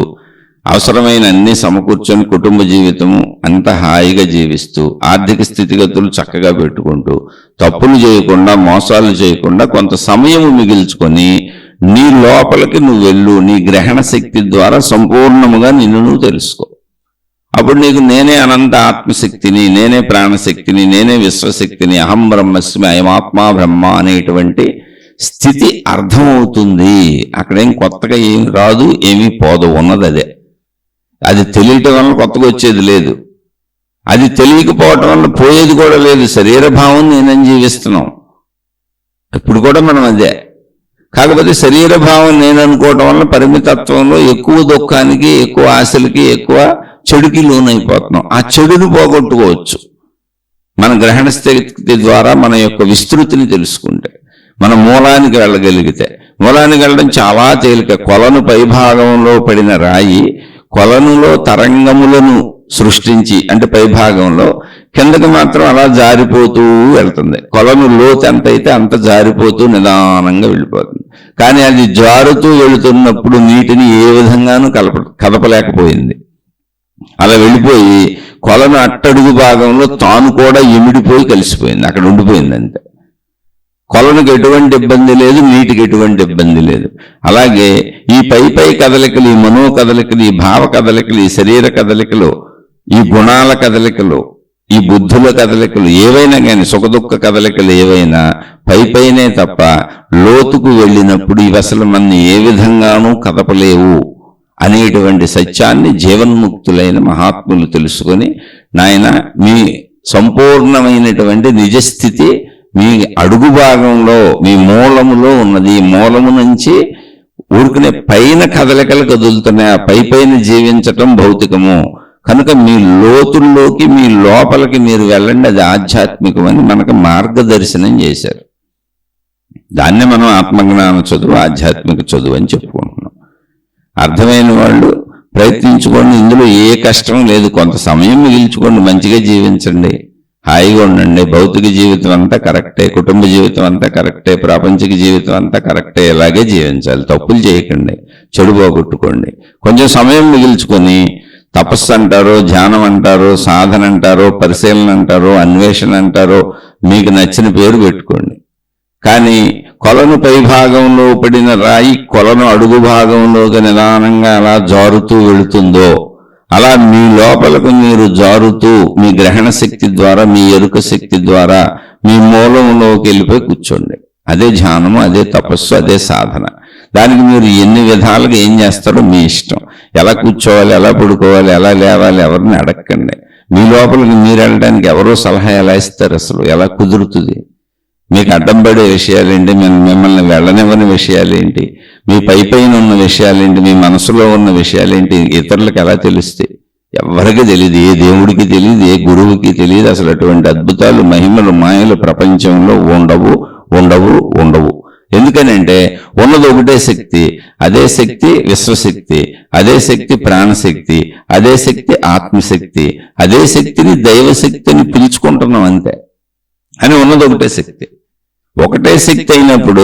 అవసరమైన అన్ని సమకూర్చొని కుటుంబ జీవితము అంత హాయిగా జీవిస్తూ ఆర్థిక స్థితిగతులు చక్కగా పెట్టుకుంటూ తప్పులు చేయకుండా మోసాలు చేయకుండా కొంత సమయం మిగిల్చుకొని నీ లోపలికి నువ్వు వెళ్ళు. నీ గ్రహణ శక్తి ద్వారా సంపూర్ణముగా నిన్ను నువ్వు తెలుసుకో. అప్పుడు నీకు నేనే అనంత ఆత్మశక్తిని, నేనే ప్రాణశక్తిని, నేనే విశ్వశక్తిని, అహం బ్రహ్మస్మి అయమాత్మా బ్రహ్మ అనేటువంటి స్థితి అర్థమవుతుంది. అక్కడేం కొత్తగా ఏమి రాదు, ఏమీ పోదు, ఉన్నది అదే. అది తెలియటం వల్ల కొత్తగా వచ్చేది లేదు, అది తెలియకపోవటం వల్ల పోయేది కూడా లేదు. శరీరభావం నేనేం జీవిస్తున్నాం ఇప్పుడు కూడా మనం అదే. కాకపోతే శరీరభావం నేను అనుకోవటం వల్ల పరిమితత్వంలో ఎక్కువ దుఃఖానికి, ఎక్కువ ఆశలకి, ఎక్కువ చెడుకి లోనైపోతున్నాం. ఆ చెడును పోగొట్టుకోవచ్చు మన గ్రహణ స్థితి ద్వారా. మన యొక్క విస్తృతిని తెలుసుకుంటే, మన మూలానికి వెళ్ళగలిగితే. మూలానికి వెళ్ళడం చాలా తేలిక. కొలను పైభాగంలో పడిన రాయి కొలనులో తరంగములను సృష్టించి, అంటే పైభాగంలో, కిందకి మాత్రం అలా జారిపోతూ వెళ్తుంది. కొలను లోతు ఎంత అయితే అంత జారిపోతూ నిదానంగా వెళ్ళిపోతుంది. కానీ అది జారుతూ వెళుతున్నప్పుడు నీటిని ఏ విధంగానూ కదపలేకపోయింది. అలా వెళ్ళిపోయి కొలను అట్టడుగు భాగంలో తాను కూడా ఇమిడిపోయి కలిసిపోయింది, అక్కడ ఉండిపోయింది అంతే. కొలనుకి ఎటువంటి ఇబ్బంది లేదు, నీటికి ఎటువంటి ఇబ్బంది లేదు. అలాగే ఈ పై కదలికలు, ఈ మనో కదలికలు, ఈ భావ కదలికలు, ఈ శరీర కదలికలు, ఈ గుణాల కదలికలు, ఈ బుద్ధుల కదలికలు ఏవైనా కానీ, సుఖదుఖ కదలికలు ఏవైనా పైనే తప్ప లోతుకు వెళ్ళినప్పుడు ఇవి అసలు మన ఏ విధంగానూ కదపలేవు అనేటువంటి సత్యాన్ని జీవన్ముక్తులైన మహాత్ములు తెలుసుకొని, నాయన మీ సంపూర్ణమైనటువంటి నిజస్థితి మీ అడుగు భాగంలో, మీ మూలములో ఉన్నది. ఈ మూలము నుంచి ఊరుకునే పైన కదలికలు కదులుతున్నాయి. ఆ పైన జీవించటం భౌతికము కనుక మీ లోతుల్లోకి, మీ లోపలికి మీరు వెళ్ళండి, అది ఆధ్యాత్మికమని మనకు మార్గదర్శనం చేశారు. దాన్నే మనం ఆత్మజ్ఞాన చదువు, ఆధ్యాత్మిక చదువు అని చెప్పుకుంటున్నాం. అర్థమైన వాళ్ళు ప్రయత్నించుకోండి, ఇందులో ఏ కష్టం లేదు. కొంత సమయం మిగిల్చుకోండి, మంచిగా జీవించండి, హాయిగా ఉండండి. భౌతిక జీవితం అంతా కరెక్టే, కుటుంబ జీవితం అంతా కరెక్టే, ప్రాపంచిక జీవితం అంతా కరెక్టే. ఇలాగే జీవించాలి, తప్పులు చేయకండి, చెడు పోగొట్టుకోండి. కొంచెం సమయం మిగిల్చుకొని తపస్సు అంటారో, ధ్యానం అంటారో, సాధన అంటారో, పరిశీలన అంటారో, అన్వేషణ అంటారో, మీకు నచ్చిన పేరు పెట్టుకోండి. కానీ కొలను పై భాగంలో పడిన రాయి కొలను అడుగు భాగంలోకి నిదానంగా అలా జారుతూ వెళుతుందో, అలా మీ లోపలకు మీరు జారుతూ మీ గ్రహణ శక్తి ద్వారా, మీ ఎరుక శక్తి ద్వారా మీ మూలంలోకి వెళ్ళిపోయి కూర్చోండి. అదే ధ్యానము, అదే తపస్సు, అదే సాధన. దానికి మీరు ఎన్ని విధాలుగా ఏం చేస్తారో మీ ఇష్టం. ఎలా కూర్చోవాలి, ఎలా పడుకోవాలి, ఎలా లేవాలి ఎవరిని అడగకండి. మీ లోపలికి మీరు వెళ్ళడానికి ఎవరో సలహా ఎలా ఇస్తారు? అసలు ఎలా కుదురుతుంది? మీకు అడ్డం పడే విషయాలేంటి, మిమ్మల్ని వెళ్ళనివ్వని విషయాలేంటి, మీ పైన ఉన్న విషయాలేంటి, మీ మనసులో ఉన్న విషయాలేంటి ఇతరులకు ఎలా తెలుస్తాయి? ఎవరికి తెలియదు, ఏ దేవుడికి తెలియదు, ఏ గురువుకి తెలియదు. అసలు అటువంటి అద్భుతాలు, మహిమలు, మాయలు ప్రపంచంలో ఉండవు ఉండవు ఉండవు. ఎందుకనంటే ఉన్నది ఒకటే శక్తి. అదే శక్తి విశ్వశక్తి, అదే శక్తి ప్రాణశక్తి, అదే శక్తి ఆత్మశక్తి. అదే శక్తిని దైవశక్తిని పిలుచుకుంటున్నాం అంతే. అని ఉన్నది ఒకటే శక్తి. ఒకటే శక్తి అయినప్పుడు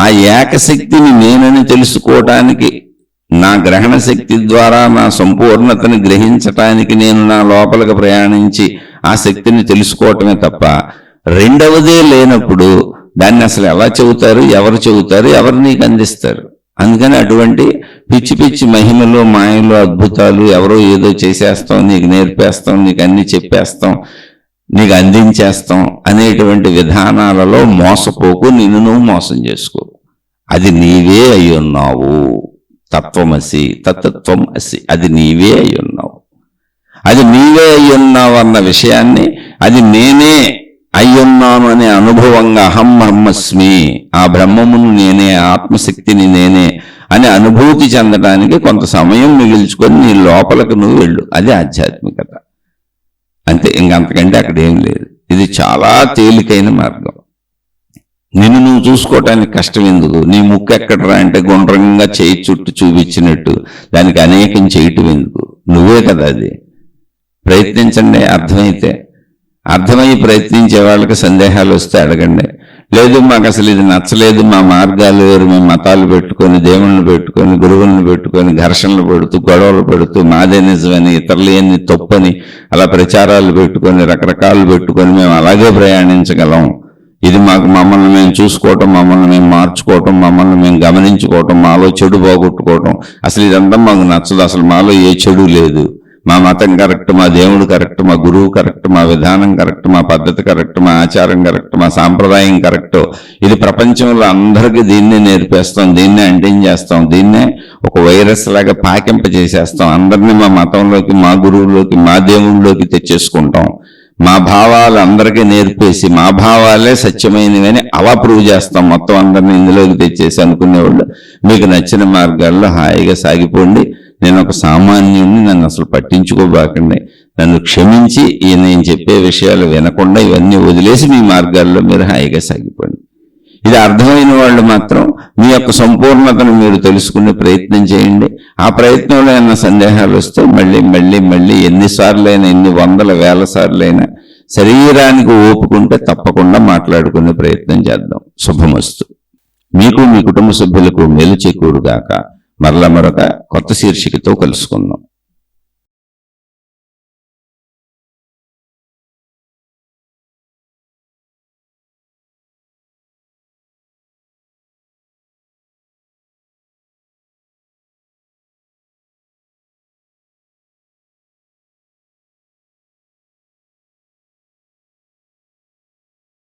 ఆ ఏకశక్తిని నేనని తెలుసుకోవటానికి, నా గ్రహణ శక్తి ద్వారా నా సంపూర్ణతని గ్రహించటానికి నేను నా లోపలికి ప్రయాణించి ఆ శక్తిని తెలుసుకోవటమే తప్ప రెండవదే లేనప్పుడు దాన్ని అసలు ఎలా చెబుతారు, ఎవరు చెబుతారు, ఎవరు నీకు అందిస్తారు? అందుకని అటువంటి పిచ్చి పిచ్చి మహిమలు, మాయలు, అద్భుతాలు, ఎవరో ఏదో చేసేస్తాం, నీకు నేర్పేస్తాం, నీకు అన్ని చెప్పేస్తాం, నీకు అందించేస్తాం అనేటువంటి విధానాలలో మోసపోకు, నిన్ను నువ్వు మోసం చేసుకో. అది నీవే అయి ఉన్నావు. తత్వమసి, తత్వం అసి, అది నీవే అయి ఉన్నావు. అది నీవే అయి ఉన్నావు అన్న విషయాన్ని, అది నేనే అయ్యున్నాను అనే అనుభవంగా, అహం బ్రహ్మస్మి, ఆ బ్రహ్మమును నేనే, ఆత్మశక్తిని నేనే అని అనుభూతి చెందడానికి కొంత సమయం మిగిల్చుకొని నీ లోపలికి నువ్వు వెళ్ళు. అది ఆధ్యాత్మికత అంతే. ఇంకంతకంటే అక్కడ ఏం లేదు. ఇది చాలా తేలికైన మార్గం. నిన్ను నువ్వు చూసుకోవటానికి కష్టం ఎందుకు? నీ ముక్కు ఎక్కడరా అంటే గుండ్రంగా చేయి చుట్టూ చూపించినట్టు దానికి అనేకం చేయటం ఎందుకు? నువ్వే కదా అది. ప్రయత్నించండి. అర్థమై ప్రయత్నించే వాళ్ళకి సందేహాలు వస్తే అడగండి. లేదు మాకు అసలు ఇది నచ్చలేదు, మా మార్గాలు వేరు, మేము మతాలు పెట్టుకొని, దేవుళ్ళని పెట్టుకొని, గురువులను పెట్టుకొని ఘర్షణలు పెడుతూ, గొడవలు పెడుతూ, మాదే నిజమని, ఇతరులు ఎన్ని తప్పని అలా ప్రచారాలు పెట్టుకొని, రకరకాలు పెట్టుకొని మేము అలాగే ప్రయాణించగలం. ఇది మమ్మల్ని మేము చూసుకోవటం, మమ్మల్ని మేము మార్చుకోవటం, మమ్మల్ని మేము గమనించుకోవటం, మాలో చెడు పోగొట్టుకోవటం, అసలు ఇదంతా మాకు నచ్చదు, అసలు మాలో ఏ చెడు లేదు, మా మతం కరెక్ట్, మా దేవుడు కరెక్ట్, మా గురువు కరెక్ట్, మా విధానం కరెక్ట్, మా పద్ధతి కరెక్ట్, మా ఆచారం కరెక్ట్, మా సాంప్రదాయం కరెక్ట్, ఇది ప్రపంచంలో అందరికీ దీన్నే నేర్పేస్తాం, దీన్నే అంటించేస్తాం, దీన్నే ఒక వైరస్ లాగా పాకింపజేసేస్తాం, అందరినీ మా మతంలోకి, మా గురువులోకి, మా దేవుళ్ళలోకి తెచ్చేసుకుంటాం, మా భావాలు అందరికీ నేర్పేసి మా భావాలే సత్యమైనవని అలా ప్రూవ్ చేస్తాం, మొత్తం అందరినీ ఇందులోకి తెచ్చేసి అనుకునేవాళ్ళు మీకు నచ్చిన మార్గాల్లో హాయిగా సాగిపోండి. నేను ఒక సామాన్యుడిని, నన్ను అసలు పట్టించుకోబాకండి, నన్ను క్షమించి నేను చెప్పే విషయాలు వినకుండా ఇవన్నీ వదిలేసి మీ మార్గాల్లో మీరు హాయిగా సాగిపోండి. ఇది అర్థమైన వాళ్ళు మాత్రం మీ యొక్క సంపూర్ణతను మీరు తెలుసుకునే ప్రయత్నం చేయండి. ఆ ప్రయత్నంలో ఏమైనా సందేహాలు వస్తే మళ్ళీ ఎన్నిసార్లైనా, ఎన్ని వందల వేల సార్లైనా శరీరానికి ఓపుకుంటే తప్పకుండా మాట్లాడుకునే ప్రయత్నం చేద్దాం. శుభమస్తు. మీకు మీ కుటుంబ సభ్యులకు మేలు చేకూరుగాక. మరలా మరొక కొత్త శీర్షికతో కలుసుకుందాం.